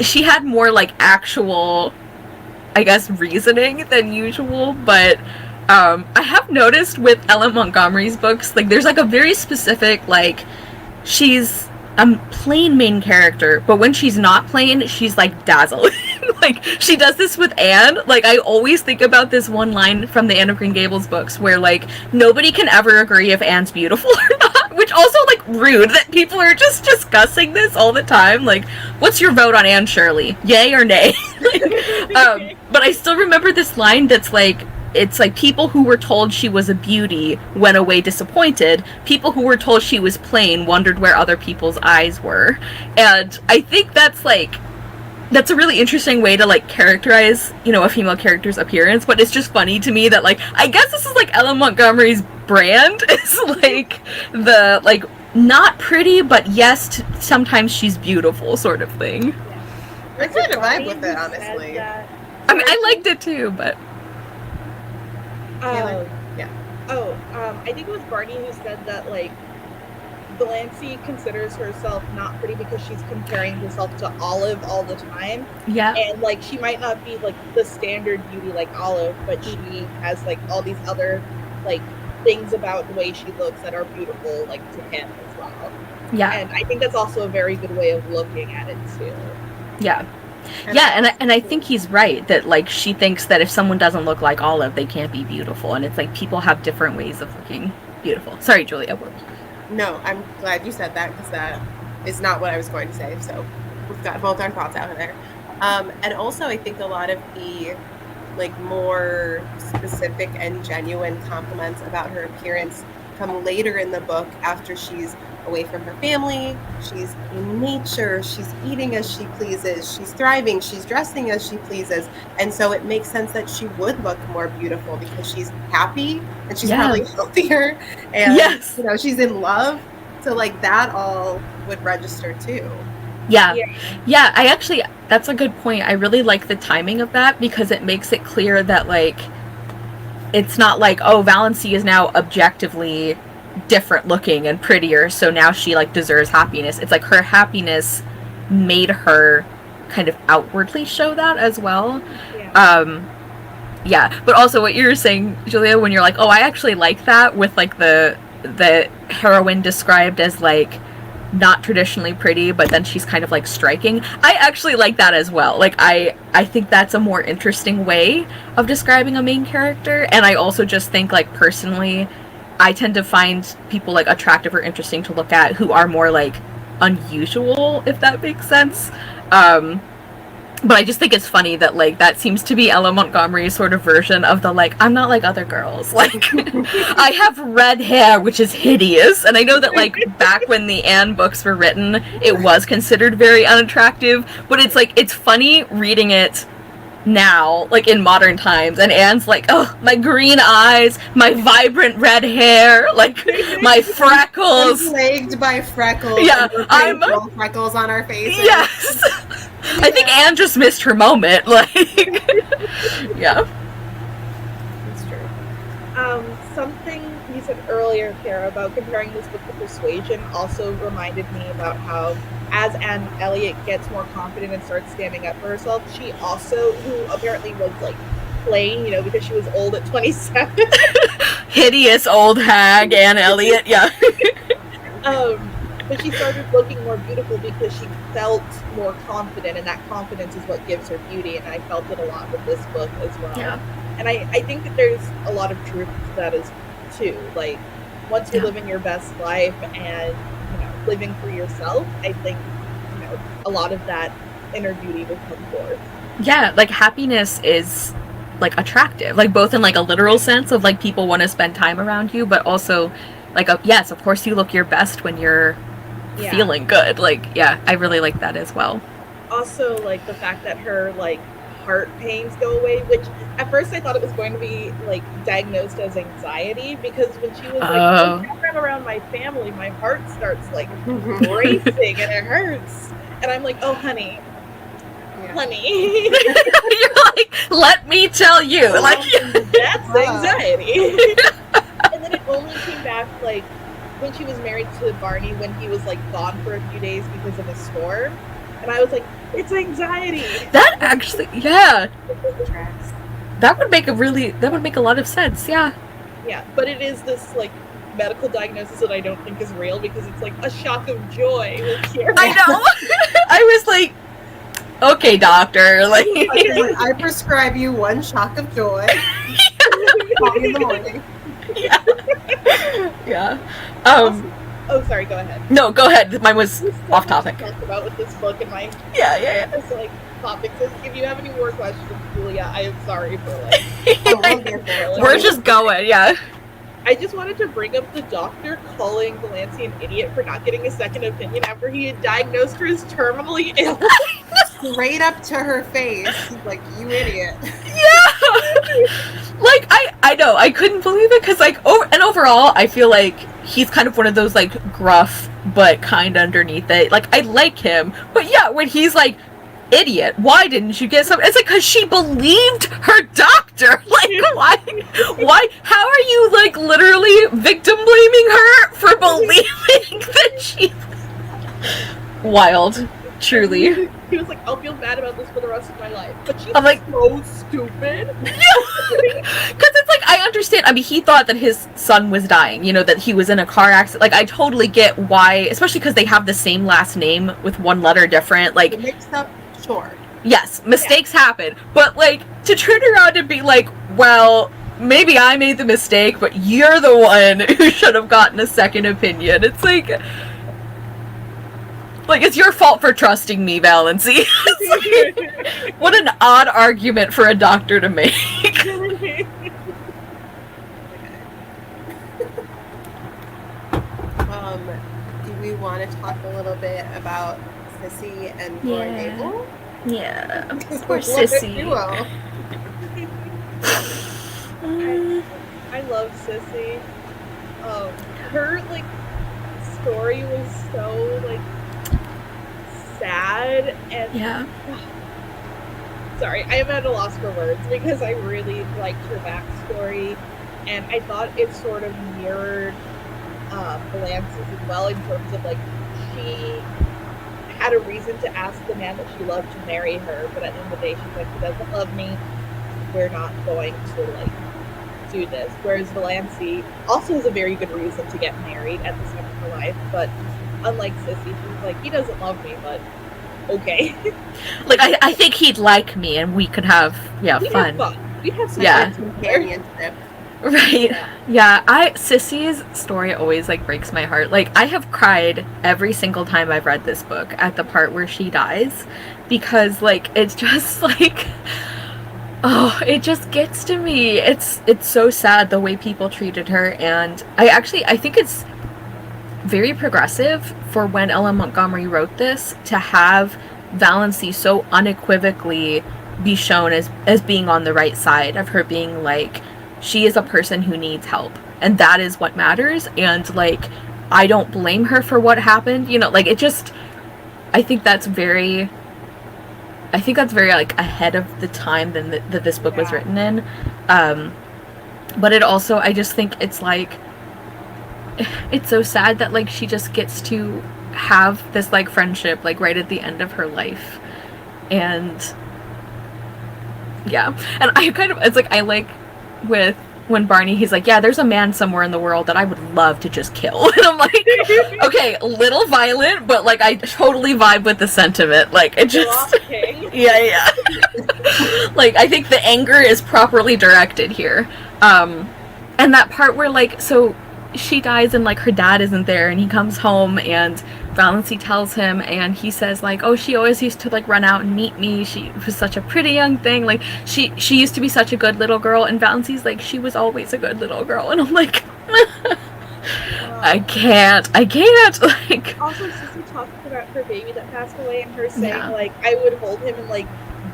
She had more like actual, I guess, reasoning than usual, but. I have noticed with Ellen Montgomery's books, like, there's, like, a very specific, like, she's a plain main character, but when she's not plain, she's, like, dazzling. Like, she does this with Anne. Like, I always think about this one line from the Anne of Green Gables books where, like, nobody can ever agree if Anne's beautiful or not, which also, like, rude that people are just discussing this all the time. Like, what's your vote on Anne Shirley? Yay or nay? Like, but I still remember this line that's, like, it's like people who were told she was a beauty went away disappointed. People who were told she was plain wondered where other people's eyes were. And I think that's a really interesting way to like characterize, you know, a female character's appearance, but it's just funny to me that like, I guess this is like Ellen Montgomery's brand. It's like the like not pretty, but yes, sometimes she's beautiful sort of thing. I kind of vibe with it, honestly. I mean, I liked it too, but Yeah. I think it was Barney who said that like Valancy considers herself not pretty because she's comparing herself to Olive all the time. yeah. And like she might not be like the standard beauty like Olive, but she has like all these other like things about the way she looks that are beautiful like to him as well. Yeah. And I think that's also a very good way of looking at it too. Yeah. Yeah, and I think he's right that like she thinks that if someone doesn't look like Olive, they can't be beautiful, and it's like people have different ways of looking beautiful. Sorry, Julia. No, I'm glad you said that because that is not what I was going to say. So we've got both our thoughts out there. And also, I think a lot of the like more specific and genuine compliments about her appearance come later in the book after she's away from her family, she's in nature, she's eating as she pleases, she's thriving, she's dressing as she pleases, and so it makes sense that she would look more beautiful because she's happy and she's probably healthier and you know she's in love, so like that all would register too. Yeah, I actually, that's a good point. I really like the timing of that because it makes it clear that like it's not like, oh, Valency is now objectively different looking and prettier, so now she like deserves happiness. It's like her happiness made her kind of outwardly show that as well. But also what you were saying, Julia, when you're like, oh, I actually like that with like the heroine described as like not traditionally pretty, but then she's kind of like striking. I actually like that as well. Like I think that's a more interesting way of describing a main character, and I also just think like personally I tend to find people like attractive or interesting to look at who are more like unusual, if that makes sense. But I just think it's funny that like that seems to be Ella Montgomery's sort of version of the like, I'm not like other girls. Like I have red hair, which is hideous. And I know that like back when the Anne books were written, it was considered very unattractive. But it's like, it's funny reading it now, like in modern times, and Anne's like, oh, my green eyes, my vibrant red hair, like my freckles. I'm plagued by freckles. Yeah, I'm freckles on our faces. Yes. I think Anne just missed her moment. Like, yeah. That's true. Something you said earlier, Cara, about comparing this book to Persuasion also reminded me about how as Anne Elliot gets more confident and starts standing up for herself, she also, who apparently was like plain, because she was old at 27. Hideous old hag Anne Elliot, yeah. But she started looking more beautiful because she felt more confident, and that confidence is what gives her beauty, and I felt it a lot with this book as well. Yeah. And I think that there's a lot of truth to that as too. Like, once you're living your best life and living for yourself, I think a lot of that inner beauty will come forth. Yeah, like happiness is like attractive, like both in like a literal sense of like people want to spend time around you, but also like yes, of course you look your best when you're feeling good. Like, yeah, I really like that as well. Also, like the fact that her like heart pains go away, which at first I thought it was going to be like diagnosed as anxiety, because when she was like, whenever I'm around my family, my heart starts like racing and it hurts, and I'm like, oh honey, you're like, let me tell you, like that's anxiety. And then it only came back like when she was married to Barney, when he was like gone for a few days because of a storm, and I was like, it's anxiety. That actually, yeah, that would make a lot of sense. Yeah, but it is this like medical diagnosis that I don't think is real, because it's like a shock of joy. I know. I was like, okay, doctor, like I prescribe you one shock of joy. Call me in the morning. Yeah. Oh, sorry. Go ahead. No, go ahead. Mine was off topic. Talk about with this book and my It's like topics. If you have any more questions, Julia, I am sorry for like. We're just going. Yeah. I just wanted to bring up the doctor calling Delancey an idiot for not getting a second opinion after he had diagnosed her as terminally ill. Straight up to her face. He's like, you idiot. Yeah. Like, I know, I couldn't believe it, because like, overall, I feel like he's kind of one of those like gruff but kind underneath it. Like, I like him, but yeah, when he's like, idiot, why didn't you get some? It's like, because she believed her doctor. Like, why? How are you like literally victim blaming her for believing that she? Wilde, truly. He was like, I'll feel bad about this for the rest of my life. But she's like, so stupid. Because it's like, I understand. I mean, he thought that his son was dying, that he was in a car accident. Like, I totally get why, especially because they have the same last name with one letter different. Like, mixed up, sure. Yes, mistakes happen. But, like, to turn around and be like, well, maybe I made the mistake, but you're the one who should have gotten a second opinion. It's like, it's your fault for trusting me, Valency. Like, what an odd argument for a doctor to make. Do we want to talk a little bit about Sissy and Lauren Abel? Yeah, poor Sissy. I love Sissy. Her like story was so like sad and sorry, I am at a loss for words, because I really liked her backstory, and I thought it sort of mirrored Valance's as well, in terms of like she had a reason to ask the man that she loved to marry her, but at the end of the day she's like, he doesn't love me, we're not going to like do this. Whereas Valancy also has a very good reason to get married at this time of her life, but unlike Sissy, she's like, he doesn't love me, but okay. Like, I think he'd like me, and we could have, We'd fun. have fun. We'd have some Yeah. fun. Companionship. Right. Yeah, Sissy's story always, like, breaks my heart. Like, I have cried every single time I've read this book at the part where she dies, because, like, it's just, like, oh, it just gets to me. It's so sad the way people treated her, and I think it's very progressive for when Ellen Montgomery wrote this to have Valancy so unequivocally be shown as being on the right side of her, being like, she is a person who needs help, and that is what matters, and, like, I don't blame her for what happened, you know, like, it just, I think that's very, like, ahead of the time that this book was written in, but it also, I just think it's, like, it's so sad that, like, she just gets to have this, like, friendship, like, right at the end of her life, and, yeah, and I kind of, it's, like, I like, with when Barney, he's like, yeah, there's a man somewhere in the world that I would love to just kill. And I'm like, okay, a little violent, but, like, I totally vibe with the sentiment. Like, it just, yeah. Like, I think the anger is properly directed here. And that part where, like, so she dies and, like, her dad isn't there, and he comes home, and Valancy tells him, and he says, like, oh, she always used to, like, run out and meet me, she was such a pretty young thing, like, she used to be such a good little girl, and Valancy's like, she was always a good little girl, and I'm like, I can't, like. Also, Sissy talked about her baby that passed away, and her saying, like, I would hold him and, like,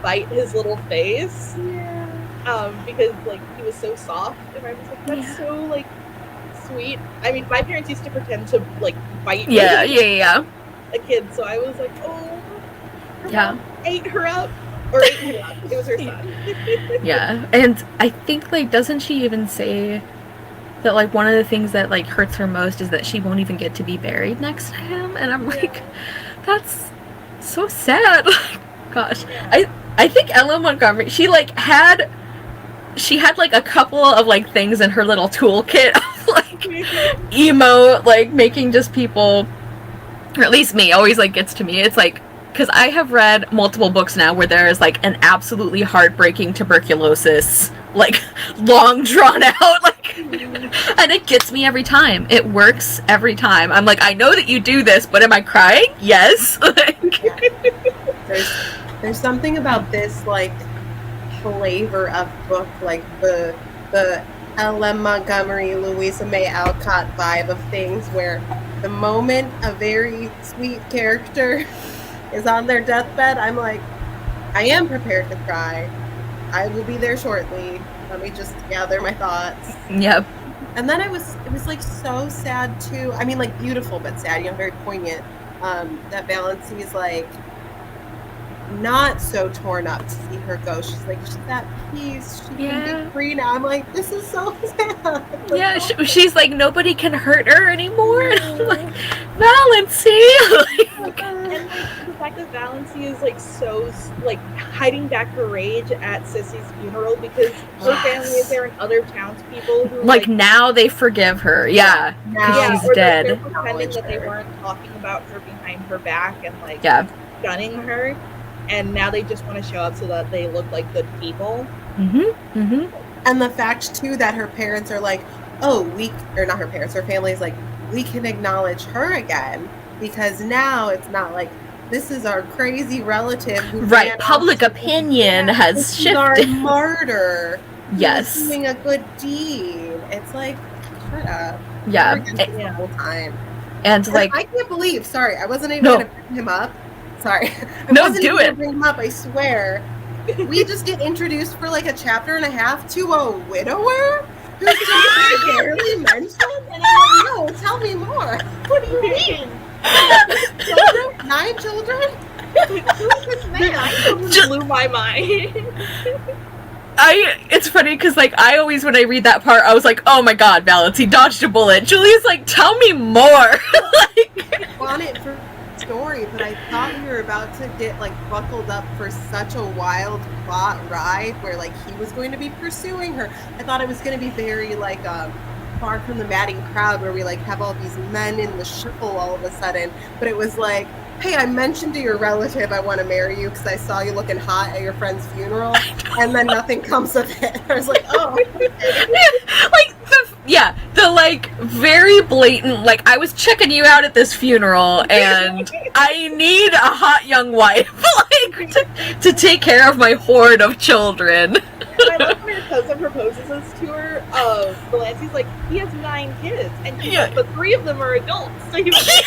bite his little face, because, like, he was so soft, and I was like, that's so, like, sweet. I mean, my parents used to pretend to, like, bite a kid, so I was like, oh, her mom ate her up, or ate him up. It was her son. Yeah, and I think, like, doesn't she even say that, like, one of the things that, like, hurts her most is that she won't even get to be buried next to him, and I'm like, that's so sad. Gosh, I think Ellen Montgomery, she had like a couple of, like, things in her little toolkit of, like, emo, like, making just people, or at least me, always, like, gets to me. It's like, because I have read multiple books now where there is, like, an absolutely heartbreaking tuberculosis, like, long drawn out, like, and it gets me every time. It works every time. I'm like, I know that you do this, but am I crying? Yes. Like, there's something about this, like, flavor of book, like the Ellen Montgomery, Louisa May Alcott vibe of things, where the moment a very sweet character is on their deathbed, I'm like, I am prepared to cry. I will be there shortly. Let me just gather my thoughts. Yep. And then it was like so sad too. I mean, like, beautiful but sad, very poignant. That Valancy is, like, not so torn up to see her go. She's like, she's at peace. She can be free now. I'm like, this is so sad. Like, yeah, she's like, nobody can hurt her anymore. And I'm like, Valancy. And, like, the fact that Valancy is, like, so, like, hiding back her rage at Sissy's funeral because her family is there and other townspeople who, like, now they forgive her. Yeah, because she's dead. They're pretending that they weren't talking about her behind her back and, like, gunning her. And now they just want to show up so that they look like good people. And the fact, too, that her parents are like, oh, or not her parents, her family's like, we can acknowledge her again. Because now it's not like, this is our crazy relative who public opinion has shifted. Our martyr. Yes. Who's doing a good deed. It's like, shut up. Yeah. The whole time. And, like, I can't believe, sorry, I wasn't even going to bring him up. Sorry. No, do it. Bring him up, I swear. We just get introduced for, like, a chapter and a half to a widower who's just barely mentioned, and I'm like, no, tell me more. What do you mean? 9 children? Who's this man? Just blew my mind. It's funny because, like, I always, when I read that part, I was like, oh my god, Valancy dodged a bullet. Julia's like, tell me more. I want it for story, but I thought we were about to get, like, buckled up for such a wild plot ride where, like, he was going to be pursuing her. I thought it was going to be very, like, far from the madding crowd where we like have all these men in the shuffle all of a sudden, but it was like, hey, I mentioned to your relative I want to marry you because I saw you looking hot at your friend's funeral, and then nothing comes of it. I was like, oh. Like, the like, very blatant, like, I was checking you out at this funeral, and I need a hot young wife, like, to take care of my horde of children. And I love when her cousin proposes this to her. Valance's like, he has 9 kids, and she's like, but 3 of them are adults. So he was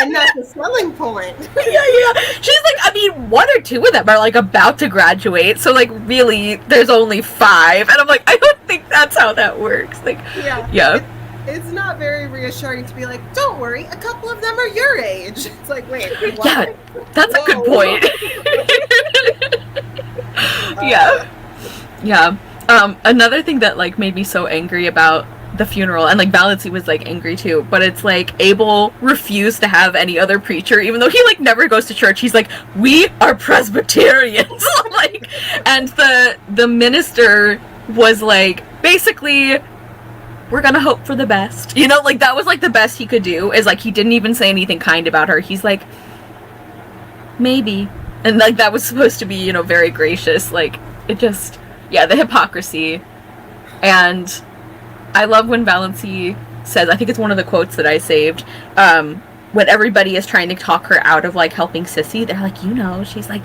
and that's the selling point. Yeah. She's like, I mean, 1 or 2 of them are like about to graduate, so like really, there's only 5, and I'm like, I don't think that's how that works. Like, yeah. It's not very reassuring to be like, don't worry, a couple of them are your age. It's like, wait, what? Yeah, that's a good point. Yeah. Another thing that like made me so angry about the funeral, and like Valancy was like angry too, but it's like Abel refused to have any other preacher, even though he like never goes to church. He's like, we are Presbyterians. Like, and the minister was like, basically, we're gonna hope for the best. You know, like that was like the best he could do, is like he didn't even say anything kind about her. He's like, maybe. And like that was supposed to be, you know, very gracious. Like, it just, yeah, the hypocrisy. And I love when Valancy says, I think it's one of the quotes that I saved, when everybody is trying to talk her out of like helping Sissy, they're like, you know, she's a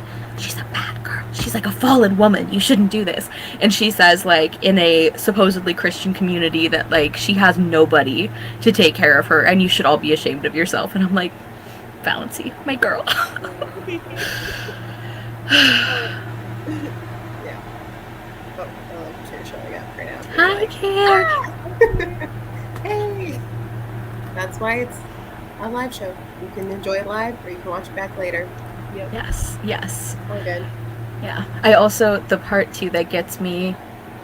bad girl. She's like a fallen woman. You shouldn't do this. And she says, like, in a supposedly Christian community that like she has nobody to take care of her, and you should all be ashamed of yourself. And I'm like, Valancy, my girl. Yeah. Oh, cheers showing up right now. Hi, Cara. Hey. That's why it's a live show. You can enjoy it live, or you can watch it back later. Yep. Yes. All good. Yeah. I also, the part too that gets me,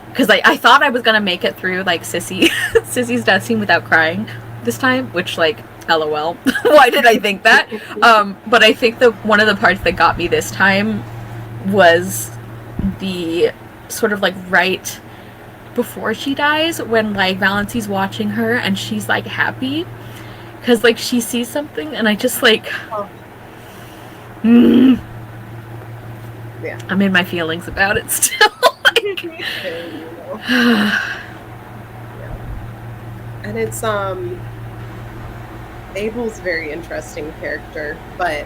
because I thought I was gonna make it through like Sissy's death scene without crying this time, which like, LOL. Why did I think that? But I think one of the parts that got me this time was the sort of like right before she dies, when like Valancy's watching her and she's like happy because like she sees something, and I just like, yeah, I'm in my feelings about it still. Like, yeah. And it's Abel's a very interesting character, but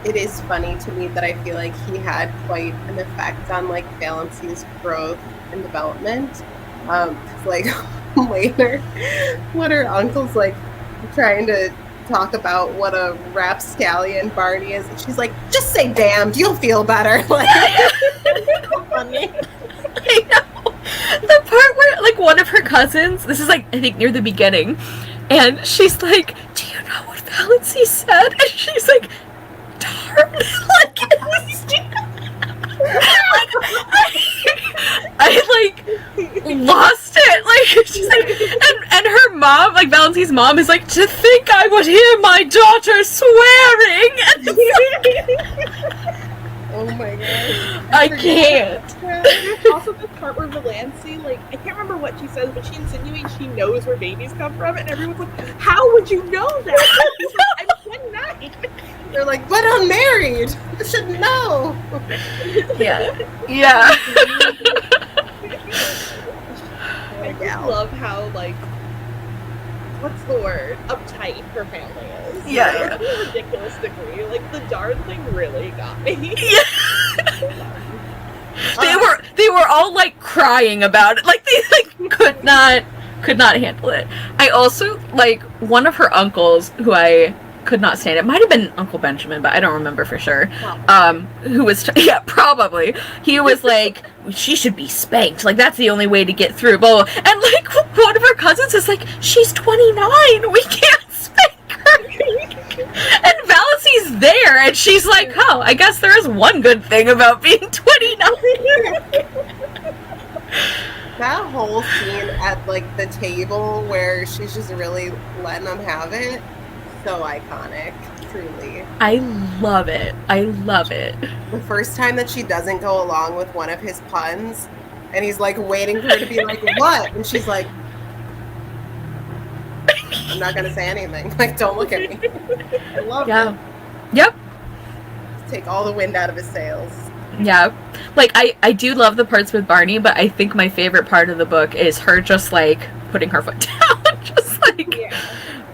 it is funny to me that I feel like he had quite an effect on like Valancy's growth and development. Like later, when her uncle's like trying to talk about what a rapscallion Barney is, and she's like, just say damned, you'll feel better. Like, so funny. I know. The part where like one of her cousins, this is like I think near the beginning, and she's like, do you know what Valancy said? And she's like, darn. Like, it was I like lost it. Like, she's like, and her mom, like Valancy's mom, is like, to think I would hear my daughter swearing. Oh my god. I can't. Also, the part where Valancy, like, I can't remember what she says, but she insinuates she knows where babies come from, and everyone's like, how would you know that? I'm 29. They're like, but I'm married. You should know. Yeah. I just love how, like, what's the word? Uptight her family is. Yeah. To a ridiculous degree. Like, the darn thing really got me. Yeah. They were all like crying about it. Like they like could not handle it. I also like one of her uncles who I could not stand. It might have been Uncle Benjamin, but I don't remember for sure. Who was probably. He was like, she should be spanked. Like that's the only way to get through. Blah, blah. And like one of her cousins is like, she's 29. We can't spank her. And Valancy's there, and she's like, oh, I guess there is one good thing about being 29. That whole scene at like the table where she's just really letting them have it, so iconic, truly. I love it. The first time that she doesn't go along with one of his puns, and he's like waiting for her to be like, what? And she's like, I'm not gonna say anything. Like, don't look at me. I love it. Yep. Take all the wind out of his sails. Yeah. Like, I do love the parts with Barney, but I think my favorite part of the book is her just, like, putting her foot down. Just, like,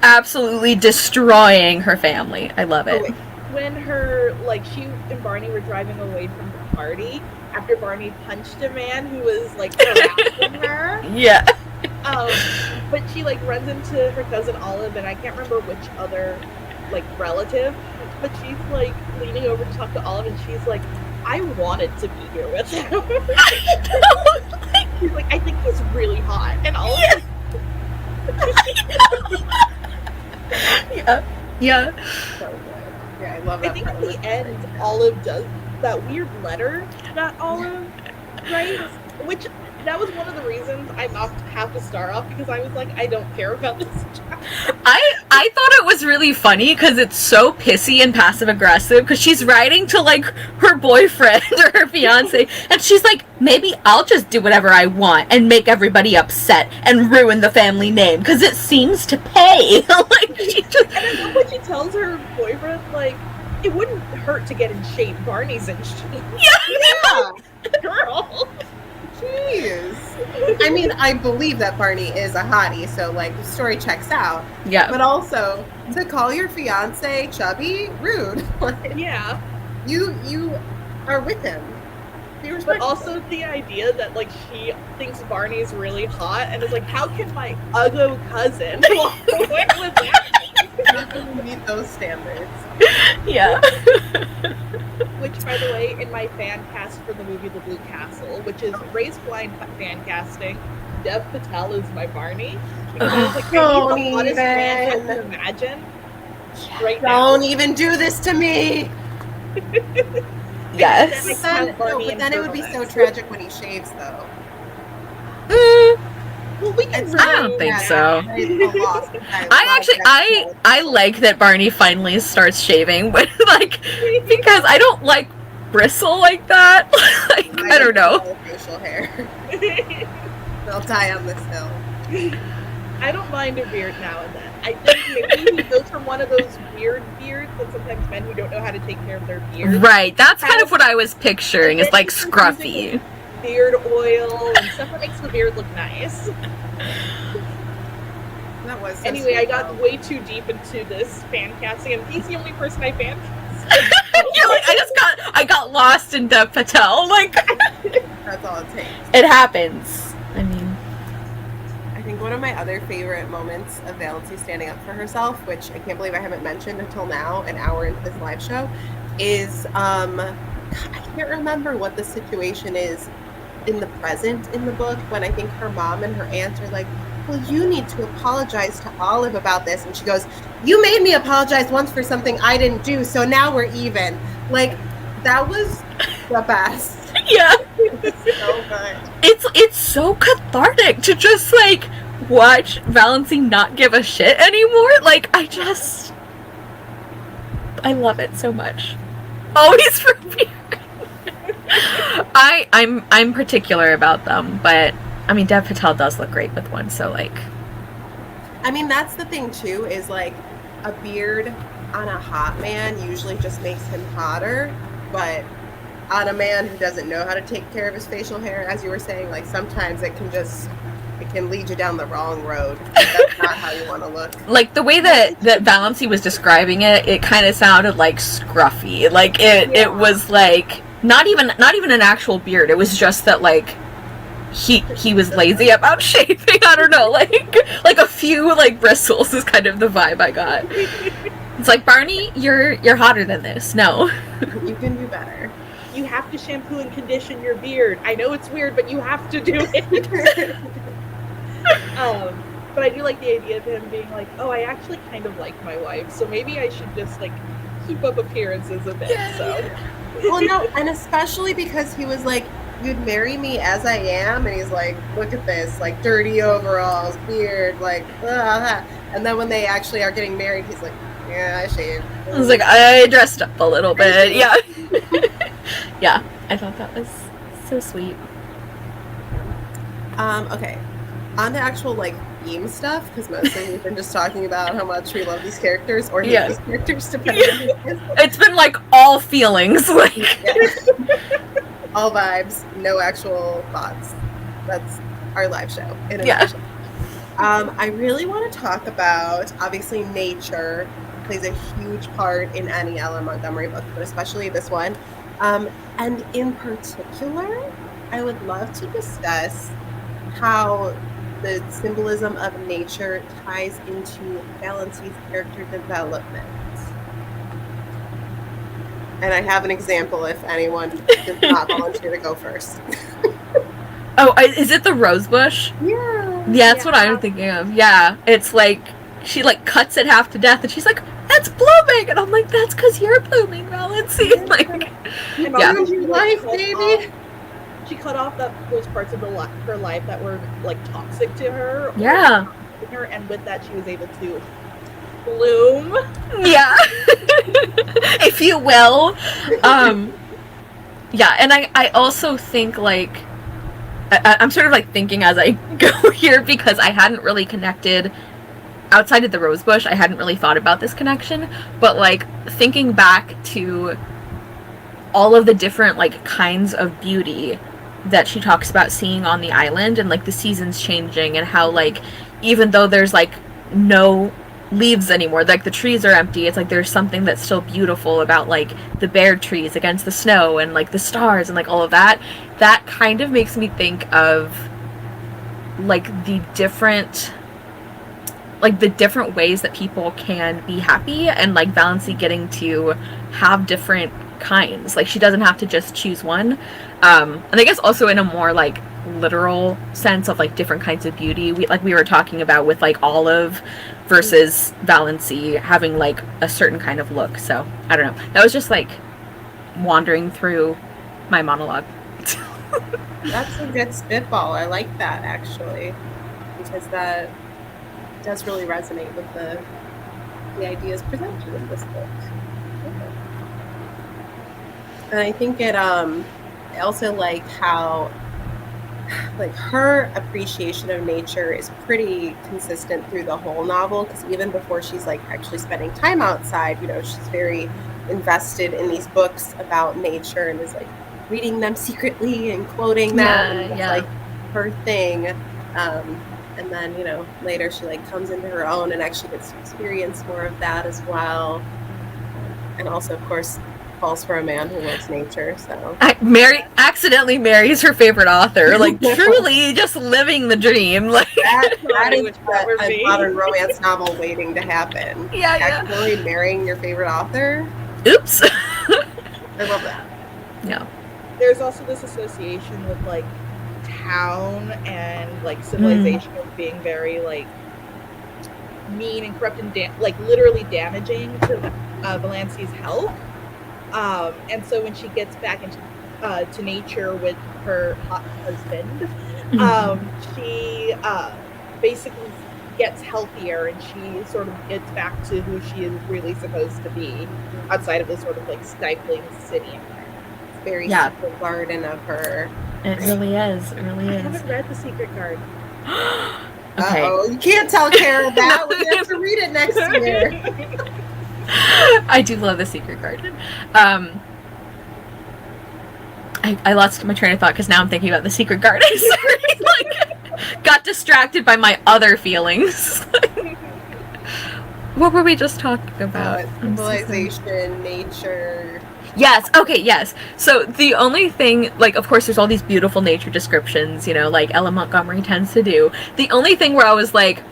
absolutely destroying her family. I love it. When her, like, she and Barney were driving away from the party, after Barney punched a man who was, like, harassing her. Yeah. But she, like, runs into her cousin Olive, and I can't remember which other, like, relative, but she's, like, leaning over to talk to Olive, and she's like, I wanted to be here with him. She's like, I think he's really hot. And Olive Yeah. So good. Yeah, I love that. I think at the end, Olive does that weird letter that Olive writes, which that was one of the reasons I knocked half a star off, because I was like, I don't care about this chapter. I thought it was really funny because it's so pissy and passive aggressive, because she's writing to, like, her boyfriend or her fiance, and she's like, maybe I'll just do whatever I want and make everybody upset and ruin the family name because it seems to pay. Like, she just... And I love when she tells her boyfriend, like, it wouldn't hurt to get in shape. Barney's in shape. Yeah. Girl. Jeez. I mean, I believe that Barney is a hottie, so, like, the story checks out. Yeah. But also, to call your fiance chubby, rude. Like, Yeah. You are with him. Be But respectful. also the idea that, like, she thinks Barney's really hot and is like, how can my uggo cousin walk away with that? How can we meet those standards? Yeah. Which, by the way, in my fan cast for the movie The Blue Castle, which is Race Blind fan casting, Dev Patel is my Barney. Because I was like, he's the hottest man I can imagine. Right now. Don't even do this to me. Yes. But then it would be so tragic when he shaves, though. Well, we can I don't think so. I like that Barney finally starts shaving, but, like, because I don't like bristle like that. Like, I don't know. Facial hair. They'll die on this hill. I don't mind a beard now and then. I think maybe he goes from one of those weird beards that sometimes men who don't know how to take care of their beard. Right, that's kind of what I was picturing, is like scruffy. Beard oil and stuff that makes the beard look nice. That was so anyway, sweet, I got though. way too deep into this fan casting, and he's the only person I fan cast. You're like, I got lost in Dev Patel. Like, That's all it takes. it happens. I mean, I think one of my other favorite moments of Valency standing up for herself, which I can't believe I haven't mentioned until now, an hour into this live show, is I can't remember what the situation is in the present in the book, when I think her mom and her aunt are like, well, you need to apologize to Olive about this. And she goes, you made me apologize once for something I didn't do, so now we're even. Like, that was the best. yeah, So good. it's so cathartic to just, like, watch Valency not give a shit anymore. Like, I love it so much. Always for me. I'm particular about them, but I mean, Dev Patel does look great with one, so, like, I mean, that's the thing too, is like a beard on a hot man usually just makes him hotter, but on a man who doesn't know how to take care of his facial hair, as you were saying, like, sometimes it can lead you down the wrong road. That's not how you want to look. like the way that Valency was describing it, it kind of sounded like scruffy. Like, it was like not even an actual beard. It was just that, like, he was lazy about shaving. I don't know, like a few, like, bristles is kind of the vibe I got. It's like, Barney, you're hotter than this. No. You can do better. You have to shampoo and condition your beard. I know it's weird, but you have to do it. But I do like the idea of him being like, oh, I actually kind of like my wife, so maybe I should just, like, keep up appearances a bit. So. Well, no, and especially because he was like, you'd marry me as I am, and he's like, look at this, like, dirty overalls, beard, like, blah. And then when they actually are getting married, he's like, yeah, I shaved. I was like, I dressed up a little bit. Yeah. Yeah, I thought that was so sweet. Okay. On the actual like theme stuff, because mostly we've been just talking about how much we love these characters or hate these characters, depending on who it is. It's been like all feelings, like all vibes, no actual thoughts. That's our live show in a nutshell. I really want to talk about, obviously, nature plays a huge part in any Ellen Montgomery book, but especially this one. And in particular, I would love to discuss how the symbolism of nature ties into Valency's character development. And I have an example if anyone does not volunteer to go first. Oh, is it the rose bush? Yeah. Yeah, that's what I'm thinking of. Yeah, it's like, she like cuts it half to death and she's like, that's blooming! And I'm like, that's because you're blooming, Valency. Like, yeah. Your life, baby. She cut off those parts of her life that were like toxic to her. Yeah. And with that, she was able to bloom. Yeah. If you will. Yeah, and I also think like, I'm sort of like thinking as I go here because I hadn't really connected outside of the rose bush. I hadn't really thought about this connection, but like thinking back to all of the different like kinds of beauty that she talks about seeing on the island and like the seasons changing and how like even though there's like no leaves anymore, like the trees are empty, it's like there's something that's still beautiful about like the bare trees against the snow and like the stars and like all of that kind of makes me think of like the different ways that people can be happy and like Valency getting to have different kinds. Like she doesn't have to just choose one. And I guess also in a more like literal sense of like different kinds of beauty, we were talking about with like Olive versus Valency having like a certain kind of look. So I don't know, that was just like wandering through my monologue. That's a good spitball. I like that actually, because that does really resonate with the ideas presented in this book. And I think it I also like how like her appreciation of nature is pretty consistent through the whole novel, because even before she's like actually spending time outside, you know, she's very invested in these books about nature and is like reading them secretly and quoting them. It's like her thing. And then, you know, later she like comes into her own and actually gets to experience more of that as well. And also, of course, falls for a man who loves nature. So accidentally marries her favorite author, like truly just living the dream. Like that is a modern romance novel waiting to happen. Yeah, actually marrying your favorite author. Oops. I love that. Yeah. There's also this association with like town and like civilization of being very like mean and corrupt and like literally damaging to Valency's health. And so when she gets back into to nature with her hot husband, she basically gets healthier and she sort of gets back to who she is really supposed to be outside of this sort of like stifling city environment. It's very Secret Garden of her. It really is. It really is. I haven't read The Secret Garden. Okay. Uh-oh, you can't tell Cara that. We have to read it next year. I do love The Secret Garden. I lost my train of thought because now I'm thinking about The Secret Garden. Sorry, like, got distracted by my other feelings. What were we just talking about? Civilization, nature. Yes, okay, yes. So the only thing, like, of course, there's all these beautiful nature descriptions, you know, like Ellen Montgomery tends to do. The only thing where I was like,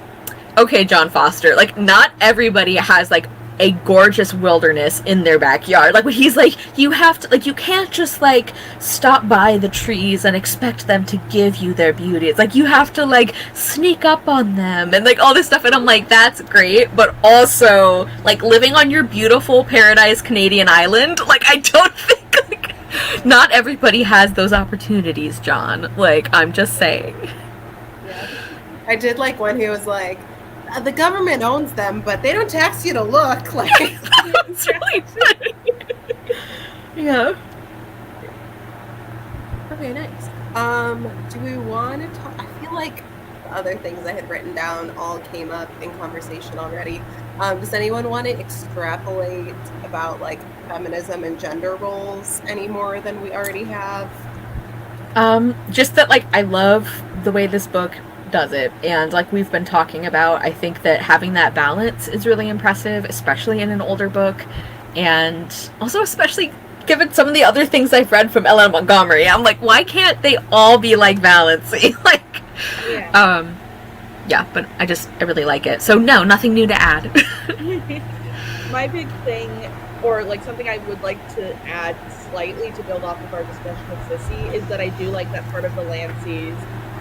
okay, John Foster, like, not everybody has, like, a gorgeous wilderness in their backyard. Like, when he's like, you have to, like, you can't just, like, stop by the trees and expect them to give you their beauty. It's like, you have to, like, sneak up on them and, like, all this stuff. And I'm like, that's great, but also, like, living on your beautiful Paradise Canadian island, like, I don't think, like, not everybody has those opportunities, John. Like, I'm just saying. Yeah. I did like when he was like, the government owns them, but they don't tax you to look. Like, it's really funny. Yeah. Okay, nice. Do we want to talk? I feel like other things I had written down all came up in conversation already. Does anyone want to extrapolate about like feminism and gender roles any more than we already have? Just that, like, I love the way this book does it, and like we've been talking about, I think that having that balance is really impressive, especially in an older book, and also especially given some of the other things I've read from Ellen Montgomery. I'm like, why can't they all be like Valency? Like, yeah, but I really like it. So no, nothing new to add. My big thing, or like something I would like to add slightly to build off of our discussion with Sissy, is that I do like that part of Valancy's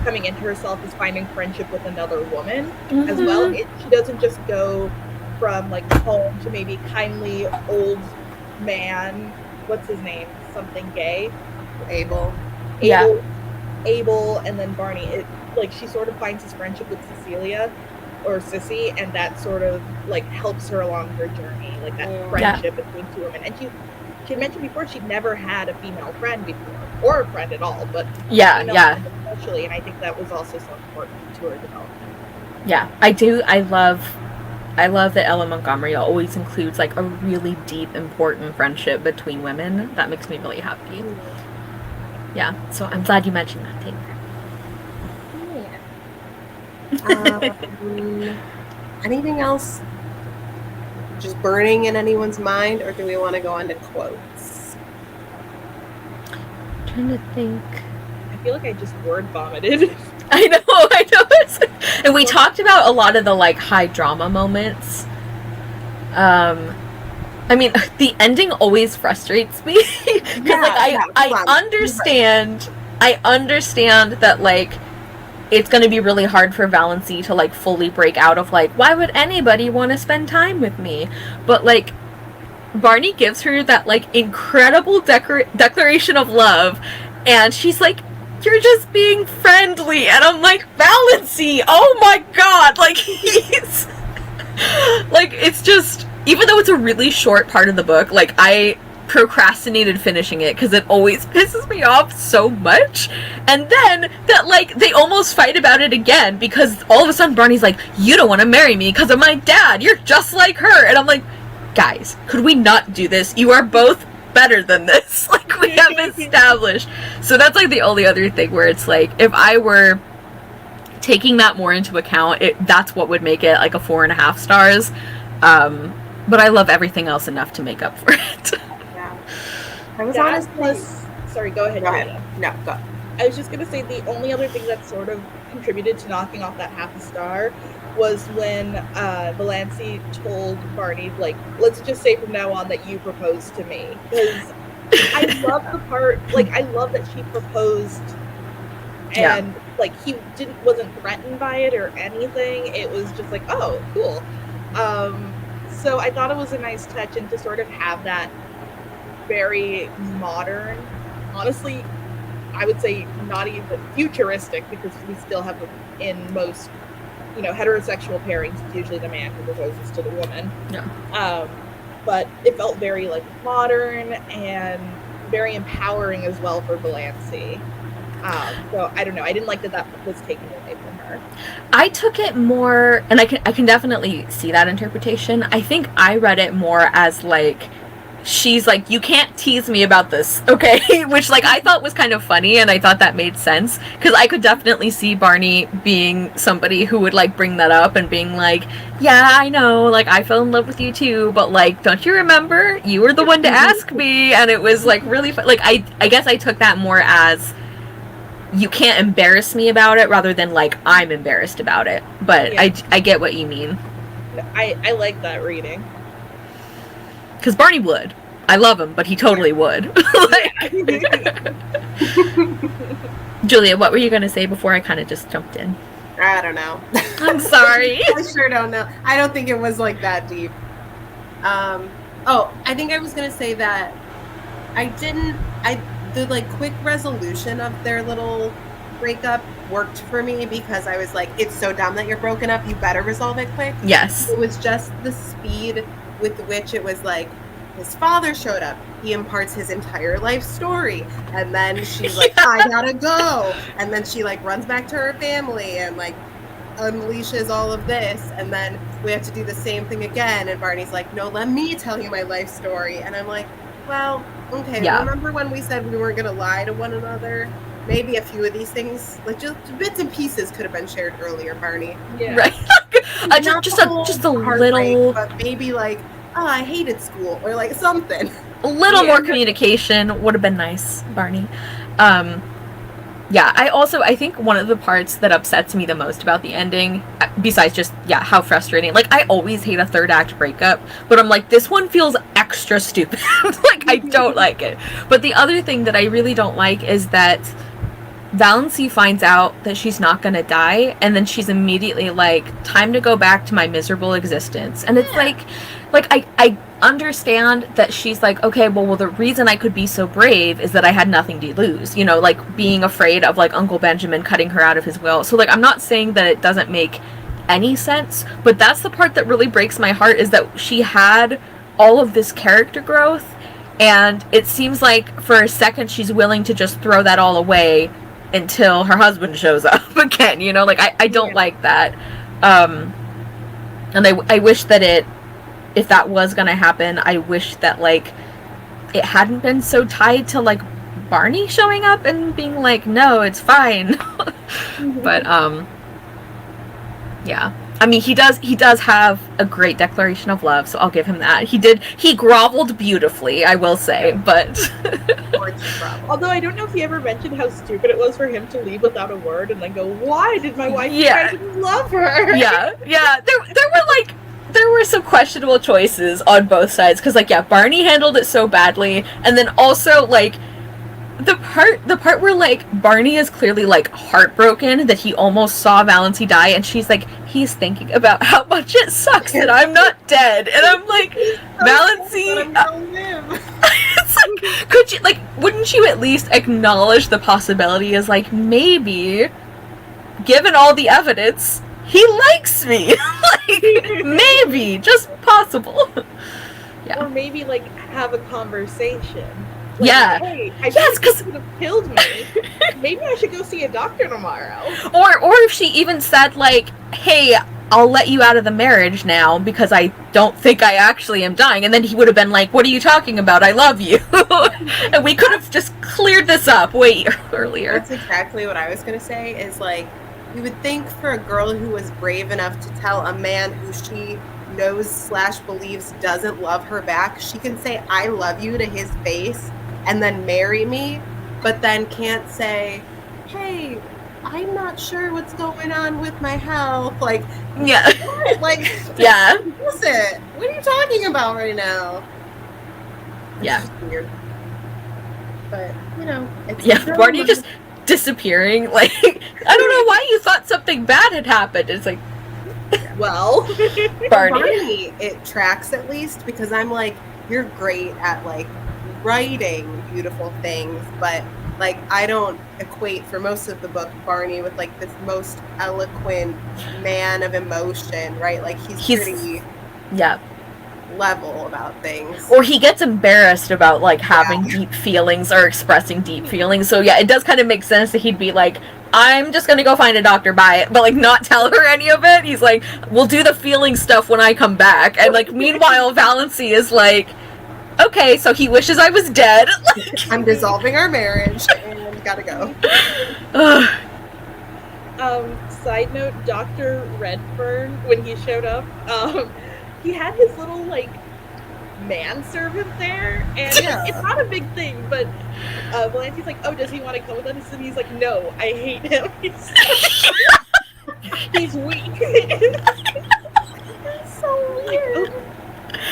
coming into herself is finding friendship with another woman as well. She doesn't just go from like home to maybe kindly old man, what's his name? Something gay. Abel, and then Barney. It, like, she sort of finds his friendship with Cecilia or Sissy, and that sort of like helps her along her journey, like that friendship between two women. And she had mentioned before she'd never had a female friend before, or a friend at all, but especially, and I think that was also so important to her development. Yeah, I do. I love that Ellen Montgomery always includes like a really deep, important friendship between women. That makes me really happy. Yeah, so I'm glad you mentioned that, Taylor. Anything else just burning in anyone's mind, or do we want to go on to quotes? I'm trying to think. I feel like I just word vomited. I know. And we talked about a lot of the like high drama moments. I mean, the ending always frustrates me because I understand that like it's going to be really hard for Valency to like fully break out of like, why would anybody want to spend time with me? But like Barney gives her that like incredible declaration of love, and she's like, you're just being friendly. And I'm like, Valency, oh my god, like he's like, it's just, even though it's a really short part of the book, like I procrastinated finishing it because it always pisses me off so much. And then that like they almost fight about it again because all of a sudden Barney's like, you don't want to marry me because of my dad, you're just like her. And I'm like, guys, could we not do this? You are both better than this. Like, we have established. So that's like the only other thing where it's like, if I were taking that more into account, that's what would make it like a 4.5 stars. But I love everything else enough to make up for it. Yeah. I was honestly... Sorry, go ahead. Go ahead. No, go. I was just going to say the only other thing that sort of contributed to knocking off that 0.5 star was when Valancy told Barney, like, let's just say from now on that you proposed to me. Because I love the part, like, I love that she proposed and, like, he wasn't threatened by it or anything. It was just like, oh, cool. So I thought it was a nice touch, and to sort of have that very modern, honestly, I would say not even futuristic, because we still have in most, heterosexual pairings, it's usually the man who proposes to the woman. Yeah. But it felt very like modern and very empowering as well for Valancy. So I don't know. I didn't like that was taken away from her. I took it more, and I can definitely see that interpretation. I think I read it more as like, she's like, you can't tease me about this, okay? Which, like, I thought was kind of funny, and I thought that made sense, because I could definitely see Barney being somebody who would, like, bring that up and being like, yeah, I know, like, I fell in love with you too, but, like, don't you remember? You were the one to ask me, and it was, like, really fun. Like, I guess I took that more as, you can't embarrass me about it, rather than, like, I'm embarrassed about it. But yeah. I get what you mean. I like that reading. Because Barney would. I love him, but he totally would. Julia, what were you going to say before I kind of just jumped in? I don't know. I'm sorry. I sure don't know. I don't think it was like that deep. I think I was going to say that the like quick resolution of their little breakup worked for me, because I was like, it's so dumb that you're broken up. You better resolve it quick. Yes. It was just the speed with which it was like, his father showed up, he imparts his entire life story, and then she's like, I gotta go, and then she like runs back to her family, and like unleashes all of this, and then we have to do the same thing again, and Barney's like, no, let me tell you my life story. And I'm like, well, okay, remember when we said we weren't going to lie to one another? Maybe a few of these things, like just bits and pieces, could have been shared earlier, Barney. Yeah. Right. just a little, but maybe like, oh, I hated school, or like something. A little more communication would have been nice, Barney. Yeah, I think one of the parts that upsets me the most about the ending, besides just, how frustrating, like, I always hate a third act breakup, but I'm like, this one feels extra stupid. Like, I don't like it. But the other thing that I really don't like is that Valency finds out that she's not gonna die, and then she's immediately like, time to go back to my miserable existence. And it's like I understand that she's like, okay, well, the reason I could be so brave is that I had nothing to lose, you know, like being afraid of like Uncle Benjamin cutting her out of his will. So like, I'm not saying that it doesn't make any sense, but that's the part that really breaks my heart, is that she had all of this character growth, and it seems like for a second she's willing to just throw that all away until her husband shows up again, you know, like I don't like that. And I wish that if that was gonna happen, I wish that like it hadn't been so tied to like Barney showing up and being like, no, it's fine. But yeah, I mean, he does have a great declaration of love, so I'll give him that. He groveled beautifully, I will say, but although I don't know if he ever mentioned how stupid it was for him to leave without a word and then go, why did my wife think I didn't love her? Yeah. There were some questionable choices on both sides, because like, Barney handled it so badly, and then also like the part where like Barney is clearly like heartbroken that he almost saw Valency die, and she's like, he's thinking about how much it sucks that I'm not dead, and I'm like, Valency, it's like, could you, like, wouldn't you at least acknowledge the possibility as like, maybe given all the evidence, he likes me. Like, maybe, just possible. Or maybe like have a conversation. Like, hey, I because could have killed me. Maybe I should go see a doctor tomorrow. Or if she even said like, hey, I'll let you out of the marriage now because I don't think I actually am dying, and then he would have been like, what are you talking about? I love you. And we could have just cleared this up way earlier. That's exactly what I was gonna say, is like, you would think for a girl who was brave enough to tell a man who she knows/believes doesn't love her back, she can say I love you to his face and then marry me, but then can't say, hey, I'm not sure what's going on with my health. Like, what? Like, listen, what are you talking about right now? It's just weird. But, you know, it's Barney just disappearing. Like, I don't know why you thought something bad had happened. It's like, well, Barney, it tracks at least, because I'm like, you're great at like writing beautiful things, but like I don't equate for most of the book Barney with like this most eloquent man of emotion, right? Like he's pretty level about things. Or he gets embarrassed about like having deep feelings or expressing deep feelings. So it does kind of make sense that he'd be like, I'm just gonna go find a doctor, bye, but like not tell her any of it. He's like, we'll do the feeling stuff when I come back. And like meanwhile Valency is like, okay, so he wishes I was dead. Like, I'm dissolving our marriage and gotta go. Side note, Dr. Redfern, when he showed up, he had his little like manservant there, and it's not a big thing, but Valency's like, oh, does he want to come with us? And he's like, no, I hate him. He's weak. That's so weird. Like,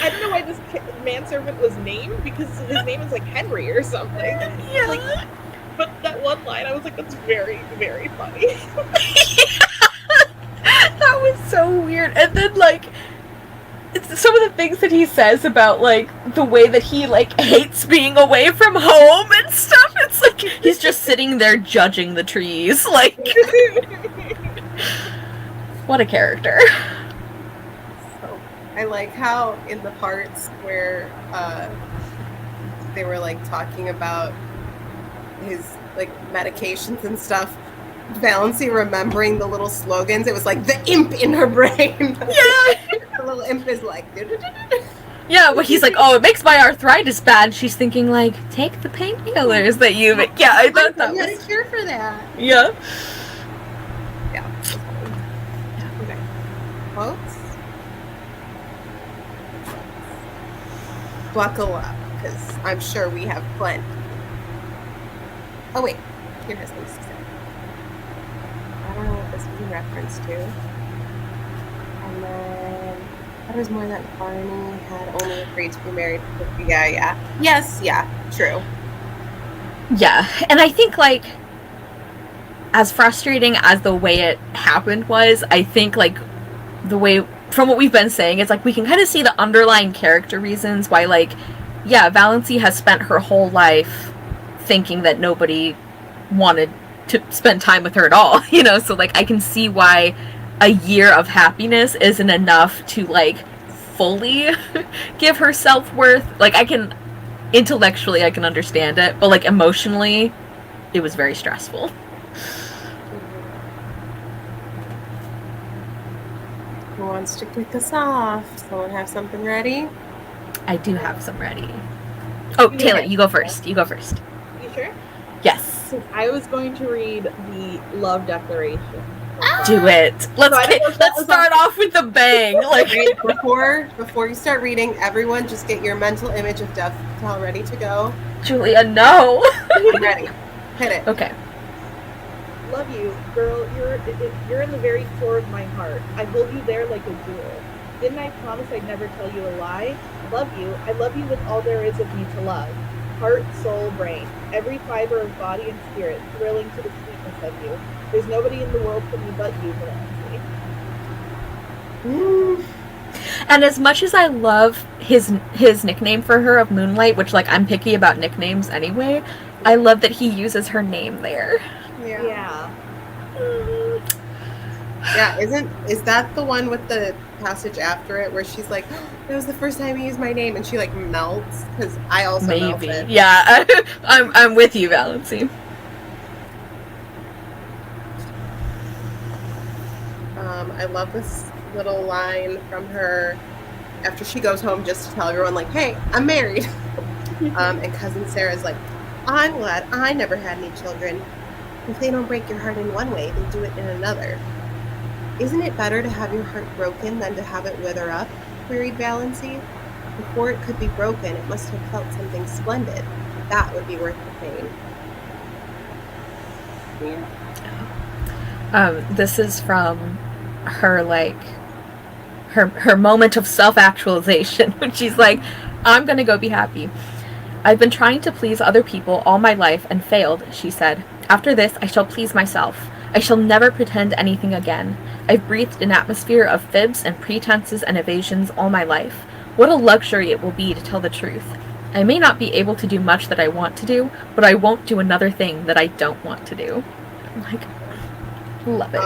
I don't know why this manservant was named, because his name is like Henry or something. Like, but that one line, I was like, that's very, very funny. That was so weird. And then like, some of the things that he says about like the way that he like hates being away from home and stuff, it's like he's just sitting there judging the trees. Like, what a character. So, I like how in the parts where they were like talking about his like medications and stuff, Valency remembering the little slogans. It was like the imp in her brain. Yeah. The little imp is like. Yeah, but he's like, oh, it makes my arthritis bad. She's thinking like, take the painkillers that you. Yeah, I thought that You was. had a cure for that. Yeah. Yeah. Okay. Quotes. Buckle up, because I'm sure we have plenty. Oh wait, here has things to say. I don't know what this was in reference to. And then that was more that Barney had only agreed to be married. Yeah. Yes, yeah, true. Yeah, and I think like, as frustrating as the way it happened was, I think like the way, from what we've been saying, it's like we can kind of see the underlying character reasons why, like, yeah, Valency has spent her whole life thinking that nobody wanted to spend time with her at all, you know, so like I can see why a year of happiness isn't enough to like fully give her self-worth. Like I can, intellectually I can understand it, but like emotionally it was very stressful. Who wants to kick us off? Someone have something ready? I do have some ready. Oh, Taylor, you go first. You go first. You sure? Yes. I was going to read the love declaration. Do it. Let's So I don't know if that was start off with a bang. Like Wait, before you start reading, everyone just get your mental image of Death all ready to go. Julia, no. I'm ready. Hit it. Okay. Love you, girl. You're in the very core of my heart. I hold you there like a jewel. Didn't I promise I'd never tell you a lie? Love you. I love you with all there is of me to love. Heart, soul, brain. Every fiber of body and spirit, thrilling to the sweetness of you. There's nobody in the world for me but you, Valency. And as much as I love his nickname for her of Moonlight, which like I'm picky about nicknames anyway, I love that he uses her name there. Yeah. Yeah, is that the one with the passage after it where she's like, oh, that was the first time he used my name, and she like melts? Because I also Maybe. melted. Yeah, I'm with you, Valency. I love this little line from her after she goes home just to tell everyone like, hey, I'm married. And cousin Sarah's like, I'm glad I never had any children. If they don't break your heart in one way, they do it in another. Isn't it better to have your heart broken than to have it wither up? Queried Valency. Before it could be broken, it must have felt something splendid. That would be worth the pain. Yeah. This is from her like her moment of self-actualization when she's like, I'm gonna go be happy. I've been trying to please other people all my life and failed, she said. After this, I shall please myself. I shall never pretend anything again. I've breathed an atmosphere of fibs and pretenses and evasions all my life. What a luxury it will be to tell the truth. I may not be able to do much that I want to do, but I won't do another thing that I don't want to do. I'm like, love it.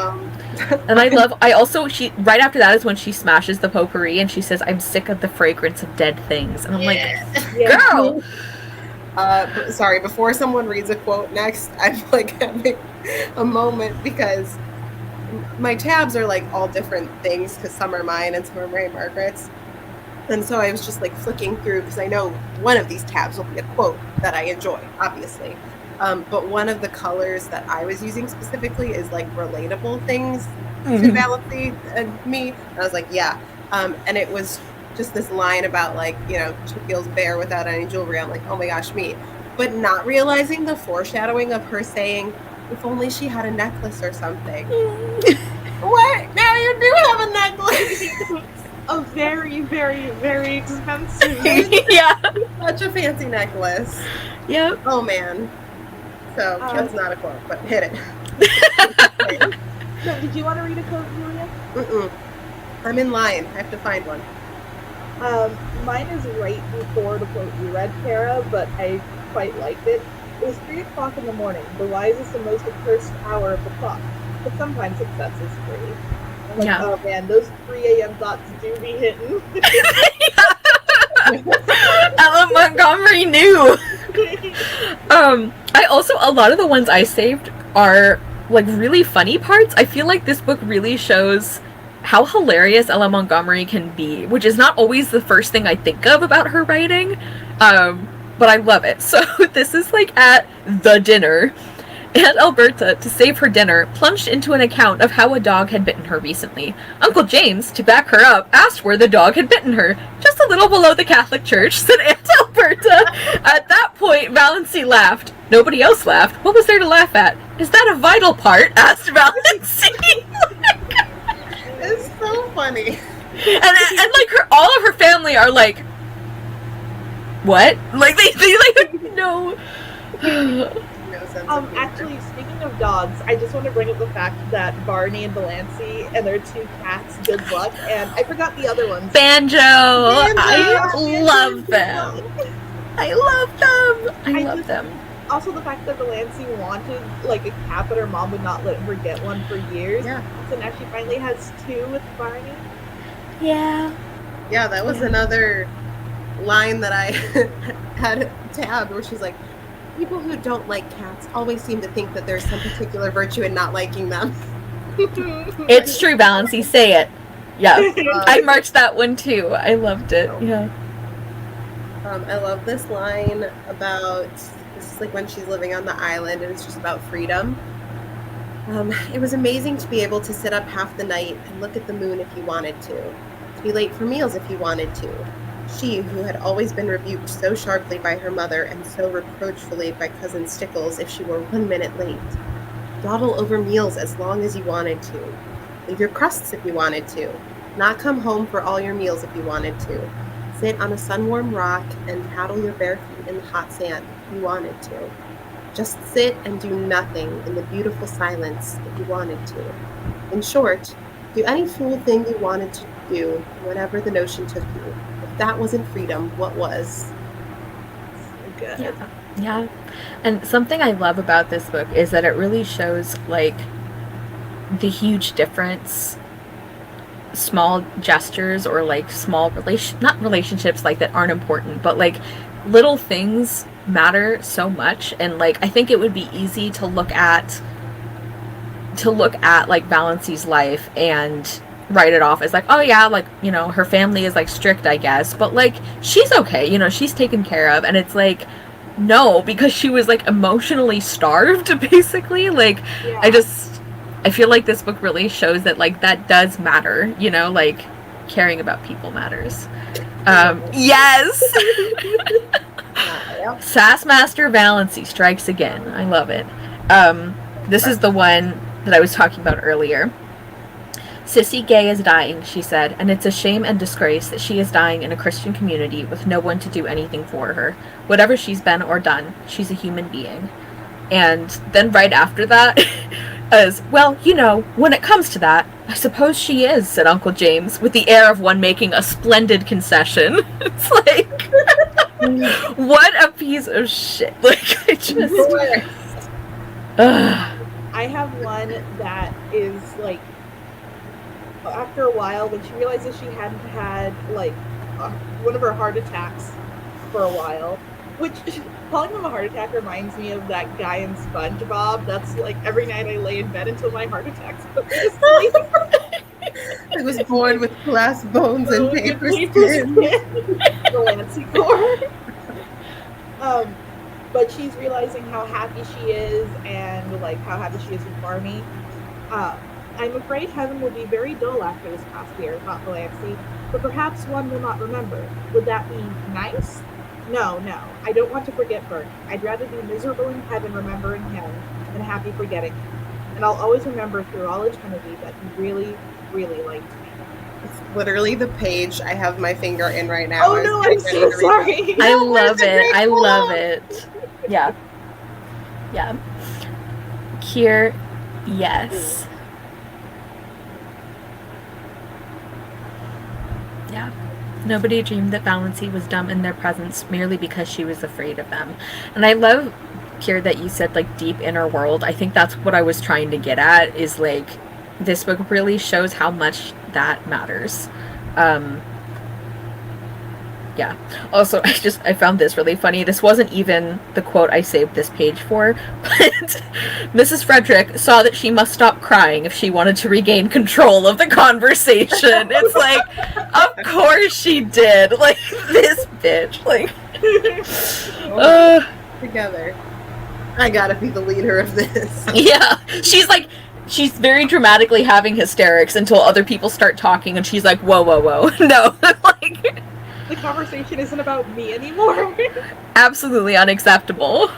And I also, she, right after that is when she smashes the potpourri and she says, I'm sick of the fragrance of dead things. And I'm like, girl! Sorry, before someone reads a quote next, I'm like having a moment because my tabs are like all different things because some are mine and some are Mary Margaret's. And so I was just like flicking through because I know one of these tabs will be a quote that I enjoy, obviously. But one of the colors that I was using specifically is like relatable things to Valency and me. And I was like, yeah. And it was just this line about like, you know, she feels bare without any jewelry. I'm like, oh my gosh, me. But not realizing the foreshadowing of her saying, if only she had a necklace or something. What? Now you do have a necklace. A very, very, very expensive. Yeah. Such a fancy necklace. Yep. Oh man. So that's not a quote, but hit it. So, did you want to read a quote, Julia? I'm in line. I have to find one. Mine is right before the quote you read, Cara, but I quite liked it. It was 3 o'clock in the morning, the wisest and most accursed hour of the clock, but sometimes it sets us free. I'm like, oh man, those 3 a.m. thoughts do be hitting. Ella Montgomery knew. I also, a lot of the ones I saved are like really funny parts, I feel like this book really shows how hilarious Ella Montgomery can be, which is not always the first thing I think of about her writing, but I love it. So this is like at the dinner. Aunt Alberta, to save her dinner, plunged into an account of how a dog had bitten her recently. Uncle James, to back her up, asked where the dog had bitten her. Just a little below the Catholic Church, said Aunt Alberta. At that point, Valency laughed. Nobody else laughed. What was there to laugh at? Is that a vital part? Asked Valency. It's so funny. And like all of her family are like, what? Like they like no. Actually, speaking of dogs, I just want to bring up the fact that Barney and Valancy and their 2 cats, Good Luck, and I forgot the other ones. Banjo. I love them. I love them. Also, the fact that Valancy wanted like a cat, but her mom would not let her get one for years. Yeah. So now she finally has 2 with Barney. Yeah. Yeah, that was another line that I had tabbed where she's like, people who don't like cats always seem to think that there's some particular virtue in not liking them. It's true, Valency. Say it. Yeah. I marked that one too. I loved it. Yeah. I love this line about, this is like when she's living on the island and it's just about freedom. It was amazing to be able to sit up half the night and look at the moon if you wanted to be late for meals if you wanted to. She, who had always been rebuked so sharply by her mother and so reproachfully by Cousin Stickles if she were 1 minute late. Dawdle over meals as long as you wanted to. Leave your crusts if you wanted to. Not come home for all your meals if you wanted to. Sit on a sun-warm rock and paddle your bare feet in the hot sand if you wanted to. Just sit and do nothing in the beautiful silence if you wanted to. In short, do any fool thing you wanted to do, whatever the notion took you. If that wasn't freedom, what was? So good. Yeah. And something I love about this book is that it really shows like the huge difference, small gestures or like small not relationships like that aren't important, but like little things matter so much. And like I think it would be easy to look at like Valency's life and write it off as like, oh yeah, like, you know, her family is like strict, I guess, but like she's okay, you know, she's taken care of. And it's like, no, because she was like emotionally starved basically. Like Yeah. I feel like this book really shows that like that does matter, you know, like caring about people matters. Yes. Sassmaster Valency strikes again. I love it. This is the one that I was talking about earlier. Sissy Gay is dying, she said, and it's a shame and disgrace that she is dying in a Christian community with no one to do anything for her. Whatever she's been or done, she's a human being. And then right after that, as, well, you know, when it comes to that, I suppose she is, said Uncle James, with the air of one making a splendid concession. It's like, what a piece of shit. Like, I just... I have one that is like, after a while, when she realizes she hadn't had like one of her heart attacks for a while, which calling them a heart attack reminds me of that guy in SpongeBob. That's like every night I lay in bed until my heart attacks put me to sleep. I was born with glass bones and paper skin. Valancy core. But she's realizing how happy she is and like how happy she is with Barney. I'm afraid heaven will be very dull after this past year, thought Valancy, but perhaps one will not remember. Would that be nice? No, I don't want to forget Bert. I'd rather be miserable in heaven remembering him than happy forgetting him. And I'll always remember through all eternity that he really, really liked me. It's literally the page I have my finger in right now. Oh no, I'm so sorry. I love it. I love it. Yeah. Yeah. Kier, yes. Yeah. Nobody dreamed that Valency was dumb in their presence merely because she was afraid of them. And I love, Kier, that you said, like, deep inner world. I think that's what I was trying to get at, is, like, this book really shows how much that matters. Yeah. Also, I found this really funny. This wasn't even the quote I saved this page for, but Mrs. Frederick saw that she must stop crying if she wanted to regain control of the conversation. It's like, of course she did. Like, this bitch. Like, together. I gotta be the leader of this. Yeah. She's very dramatically having hysterics until other people start talking, and she's like, whoa, whoa, whoa. No. Like, the conversation isn't about me anymore. absolutely unacceptable.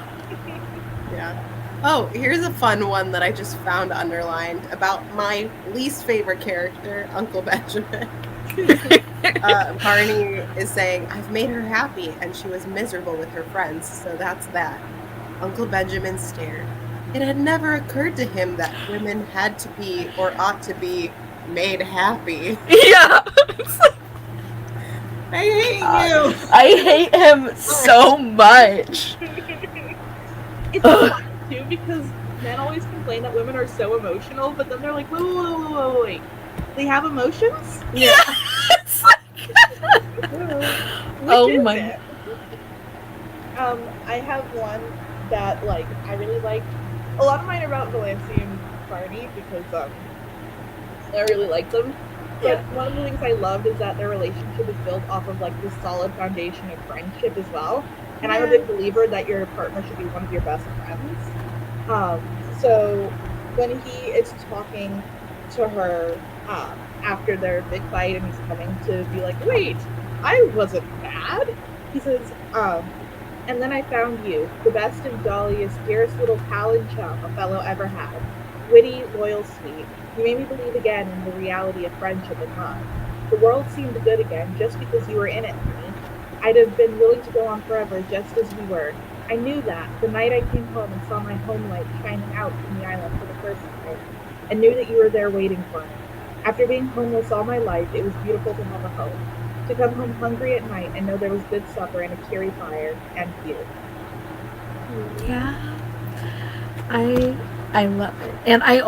Yeah. Oh, here's a fun one that I just found underlined about my least favorite character, Uncle Benjamin. Barney is saying, I've made her happy, and she was miserable with her friends, so that's that. Uncle Benjamin stared. It had never occurred to him that women had to be, or ought to be, made happy. Yeah. I hate you. I hate him so much. It's fun too because men always complain that women are so emotional, but then they're like, wait. They have emotions? Yeah. It's like, oh my. It? I have one that like I really liked. A lot of mine are about Valancy and Barney because I really like them. But one of the things I loved is that their relationship is built off of like this solid foundation of friendship as well. And I'm a big believer that your partner should be one of your best friends. So when he is talking to her after their big fight and he's coming to be like, wait, I wasn't bad. He says, and then I found you, the best and jolliest, dearest little pal and chum a fellow ever had. Witty, loyal, sweet. You made me believe again in the reality of friendship and love. The world seemed good again just because you were in it for me. I'd have been willing to go on forever just as we were. I knew that the night I came home and saw my home light shining out from the island for the first time, and knew that you were there waiting for me. After being homeless all my life, it was beautiful to have a home. To come home hungry at night and know there was good supper and a cheery fire and you. Yeah. I love it. And I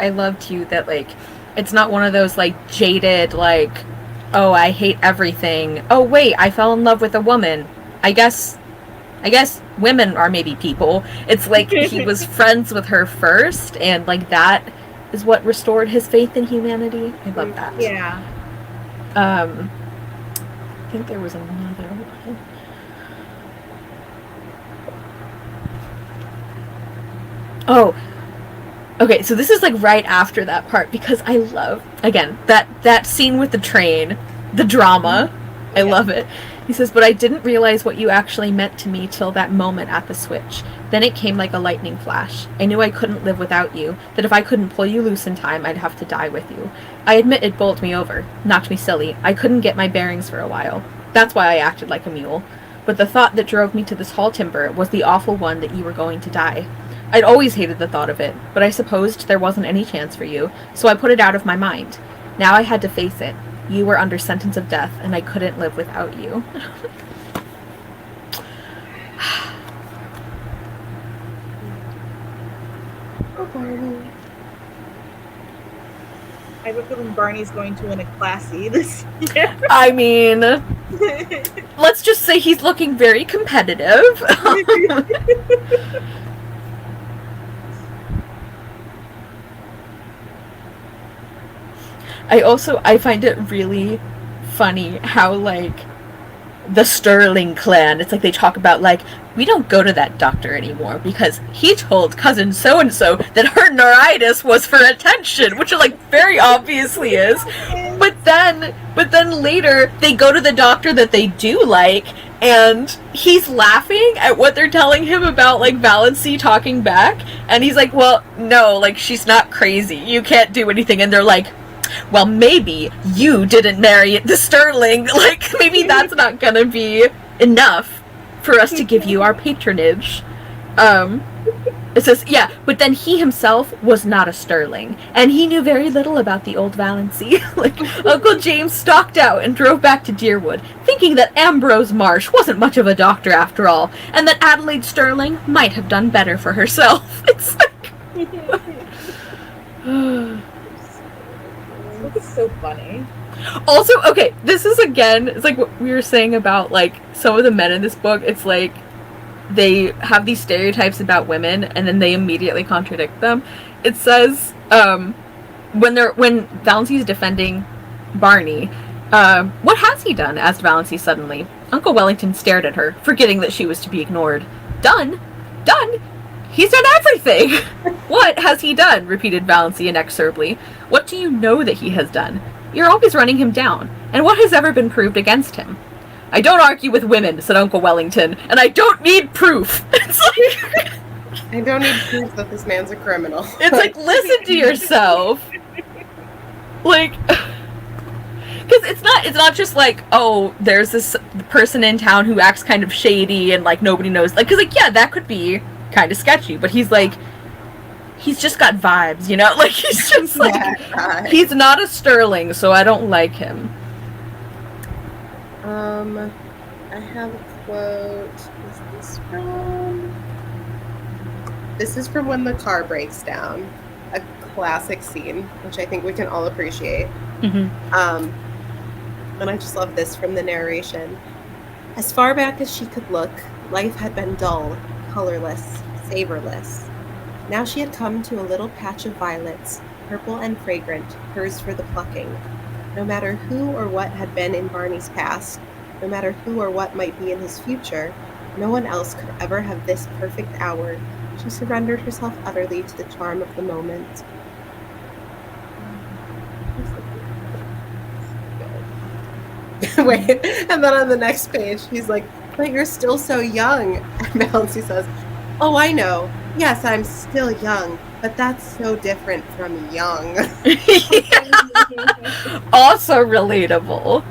love too that like it's not one of those like jaded like, oh, I hate everything. Oh wait, I fell in love with a woman. I guess women are maybe people. It's like he was friends with her first, and like that is what restored his faith in humanity. I love that. Yeah. I think there was another one. Oh, okay, so this is like right after that part because I love, again, that scene with the train, the drama. I love it. He says, but I didn't realize what you actually meant to me till that moment at the switch. Then it came like a lightning flash. I knew I couldn't live without you, that if I couldn't pull you loose in time, I'd have to die with you. I admit it bowled me over, knocked me silly. I couldn't get my bearings for a while. That's why I acted like a mule. But the thought that drove me to this hall timber was the awful one that you were going to die. I'd always hated the thought of it, but I supposed there wasn't any chance for you, so I put it out of my mind. Now I had to face it. You were under sentence of death, and I couldn't live without you. Oh, Barney. I have a feeling Barney's going to win a Classy this year. I mean, let's just say he's looking very competitive. I find it really funny how, like, the Sterling clan, it's like they talk about, like, we don't go to that doctor anymore because he told cousin so-and-so that her neuritis was for attention, which it, like, very obviously is. But then later, they go to the doctor that they do like, and he's laughing at what they're telling him about, like, Valancy talking back, and he's like, well, no, like, she's not crazy. You can't do anything. And they're like, well, maybe you didn't marry the Sterling. Like, maybe that's not gonna be enough for us to give you our patronage. It says, yeah, but then he himself was not a Sterling, and he knew very little about the old Valancy. Like, Uncle James stalked out and drove back to Deerwood, thinking that Ambrose Marsh wasn't much of a doctor after all, and that Adelaide Sterling might have done better for herself. It's like... It's so funny. Also, okay, this is again, it's like what we were saying about like some of the men in this book. It's like they have these stereotypes about women and then they immediately contradict them. It says when Valency's defending Barney, what has he done? Asked Valency suddenly. Uncle Wellington stared at her, forgetting that she was to be ignored. Done? He's done everything! What has he done? Repeated Valency inexorably. What do you know that he has done? You're always running him down. And what has ever been proved against him? I don't argue with women, said Uncle Wellington, and I don't need proof. It's like... I don't need proof that this man's a criminal. It's like, listen to yourself. Like... Because it's not just like, oh, there's this person in town who acts kind of shady and, like, nobody knows. Like, because, like, yeah, that could be kind of sketchy, but he's, like... He's just got vibes, you know? Like, he's just, like... Yeah, he's not a Sterling, so I don't like him. I have a quote. Is this from... This is from when the car breaks down. A classic scene, which I think we can all appreciate. Mm-hmm. And I just love this from the narration. As far back as she could look, life had been dull, colorless, savorless. Now she had come to a little patch of violets, purple and fragrant, hers for the plucking. No matter who or what had been in Barney's past, no matter who or what might be in his future, no one else could ever have this perfect hour. She surrendered herself utterly to the charm of the moment. Wait, and then on the next page, he's like, but you're still so young. And Valency says, oh, I know. Yes, I'm still young, but that's so different from young. Also relatable.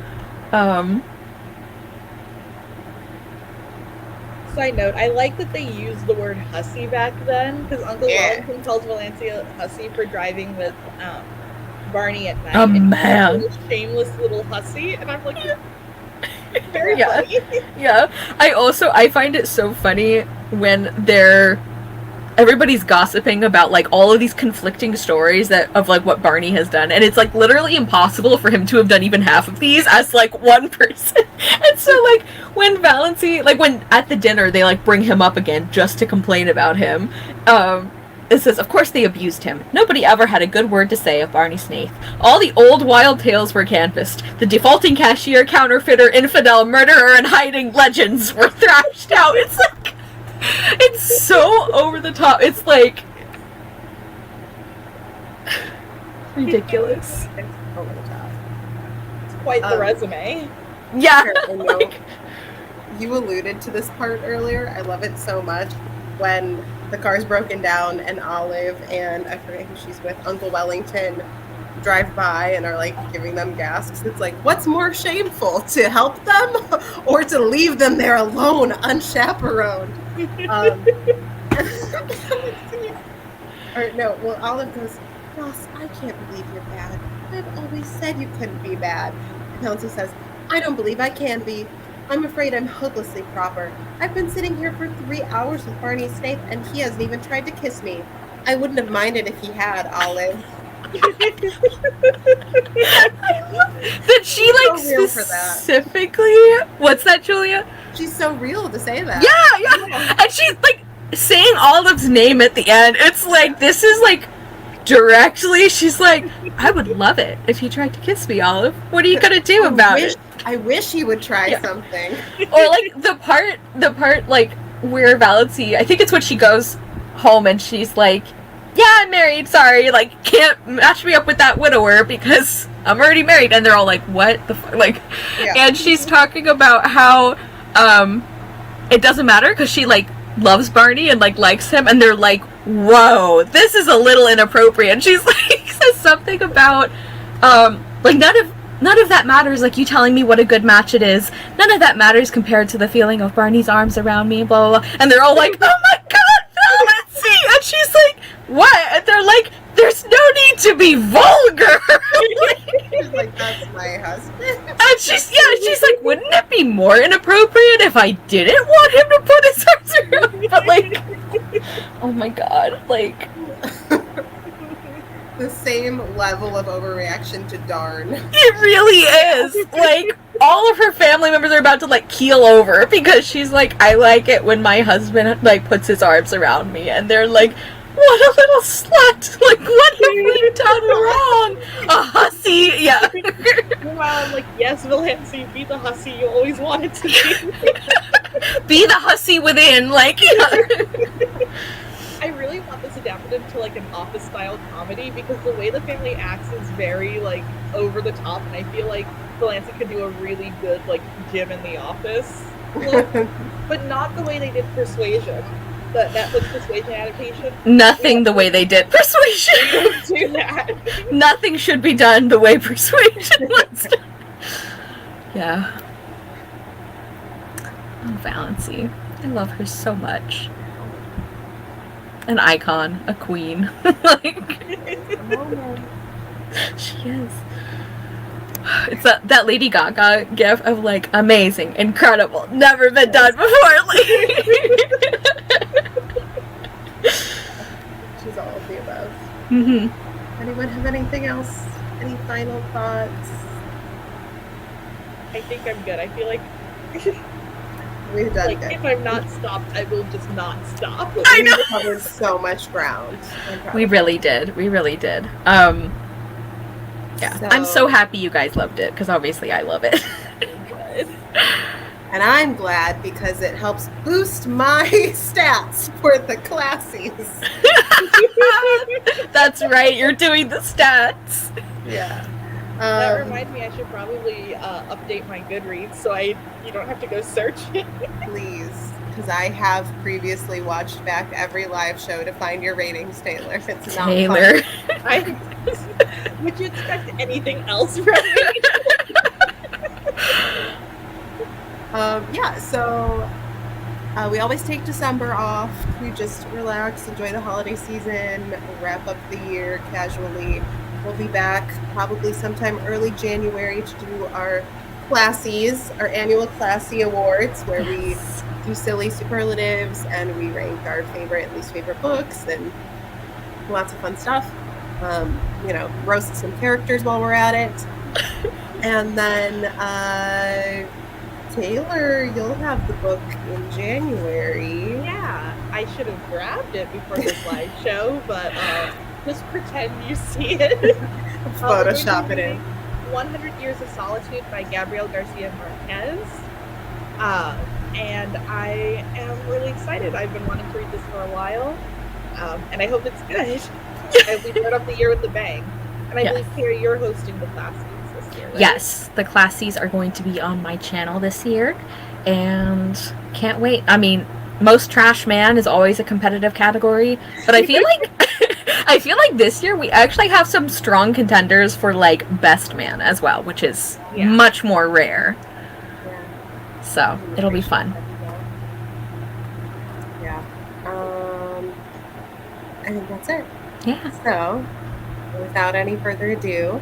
Side note, I like that they used the word hussy back then, because Uncle Wellington tells Valency a hussy for driving with Barney at night. Man. He's a shameless little hussy, and I'm like, very funny. Yeah. I find it so funny when everybody's gossiping about like all of these conflicting stories of like what Barney has done, and it's like literally impossible for him to have done even half of these as like one person. And so like when Valency, like when at the dinner they like bring him up again just to complain about him, it says, of course they abused him. Nobody ever had a good word to say of Barney Snaith. All the old wild tales were canvassed. The defaulting cashier, counterfeiter, infidel, murderer, and hiding legends were thrashed out. It's like, it's so over the top. It's like ridiculous. It's over the top. It's quite the resume. Yeah. Like, you alluded to this part earlier. I love it so much when the car's broken down and Olive and I forget who she's with, Uncle Wellington, drive by and are like giving them gas. It's like, what's more shameful, to help them or to leave them there alone, unchaperoned? Or no, well, Olive goes, Ross, I can't believe you're bad. I've always said you couldn't be bad. And Valency says, I don't believe I can be. I'm afraid I'm hopelessly proper. I've been sitting here for 3 hours with Barney Snaith, and he hasn't even tried to kiss me. I wouldn't have minded if he had, Olive. That she like so specifically. What's that, Julia? She's so real to say that. Yeah. And she's like saying Olive's name at the end. It's like, this is like directly. She's like, I would love it if he tried to kiss me, Olive. What are you gonna do about it? I wish he would try something. Or like the part like where Valency, I think it's when she goes home and she's like, yeah, I'm married, sorry, like can't match me up with that widower because I'm already married. And they're all like, what the fuck? Like, and she's talking about how it doesn't matter because she like loves Barney and like likes him, and they're like, whoa, this is a little inappropriate. And she's like, says something about like none of that matters, like you telling me what a good match it is. None of that matters compared to the feeling of Barney's arms around me, blah, blah, blah. And they're all like, oh my god, Valency! And she's like, what? And they're like, there's no need to be vulgar! She's like, that's my husband. And she's like, wouldn't it be more inappropriate if I didn't want him to put his arms around me? But like, oh my god, like... the same level of overreaction to darn. It really is. Like, all of her family members are about to, like, keel over because she's like, I like it when my husband, like, puts his arms around me. And they're like, what a little slut. Like, what have we done wrong? A hussy. Yeah. Meanwhile, I'm like, yes, Valency, be the hussy you always wanted to be. Be the hussy within. Like, yeah. I really want this adapted into like an office-style comedy because the way the family acts is very like over the top, and I feel like Valency could do a really good like Jim in the Office look, but not the way they did Persuasion, the Netflix Persuasion adaptation. Nothing the way they did Persuasion. Don't do that. Nothing should be done the way Persuasion was done. Yeah. Oh, Valency. I love her so much. An icon, a queen. Like, she is. It's that Lady Gaga gif of like amazing, incredible, never been done before. Like, She's all of the above. mm-hmm. Anyone have anything else? Any final thoughts? I think I'm good. I feel like We've done like good. if I'm not stopped, I will just not stop. I know. We've covered so much ground. We really did. We really did. Yeah. I'm so happy you guys loved it because obviously I love it. And I'm glad because it helps boost my stats for the classies. That's right. You're doing the stats. Yeah. That reminds me, I should probably update my Goodreads so you don't have to go searching. Please, because I have previously watched back every live show to find your ratings, Taylor. It's not Taylor. fun. Would you expect anything else from me? Yeah, so we always take December off. We just relax, enjoy the holiday season, wrap up the year casually. We'll be back probably sometime early January to do our Classies, our annual Classy Awards, where we do silly superlatives and we rank our favorite and least favorite books and lots of fun stuff. Roast some characters while we're at it. And then Taylor, you'll have the book in January. Yeah, I should have grabbed it before this live show, but just pretend you see it. Photoshop it in. 100 Years of Solitude by Gabriel Garcia Marquez. And I am really excited. I've been wanting to read this for a while. And I hope it's good. And we start off the year with a bang. And I believe, Cara, you're hosting the Classies this year, right? Yes, the Classies are going to be on my channel this year. And can't wait. I mean, most trash man is always a competitive category. But I feel like this year we actually have some strong contenders for like best man as well, which is much more rare. Yeah. So it'll be fun. Yeah. I think that's it. Yeah. So, without any further ado,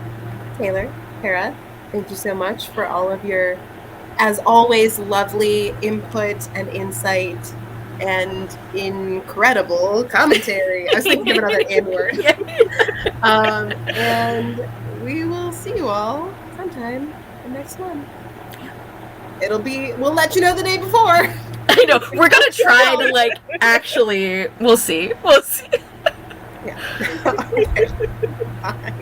Taylor, Cara, thank you so much for all of your, as always, lovely input and insight and incredible commentary. I was thinking of another N word. And we will see you all sometime the next one. We'll let you know the day before. I know. We're going to try to actually, we'll see. Yeah. Okay. Bye.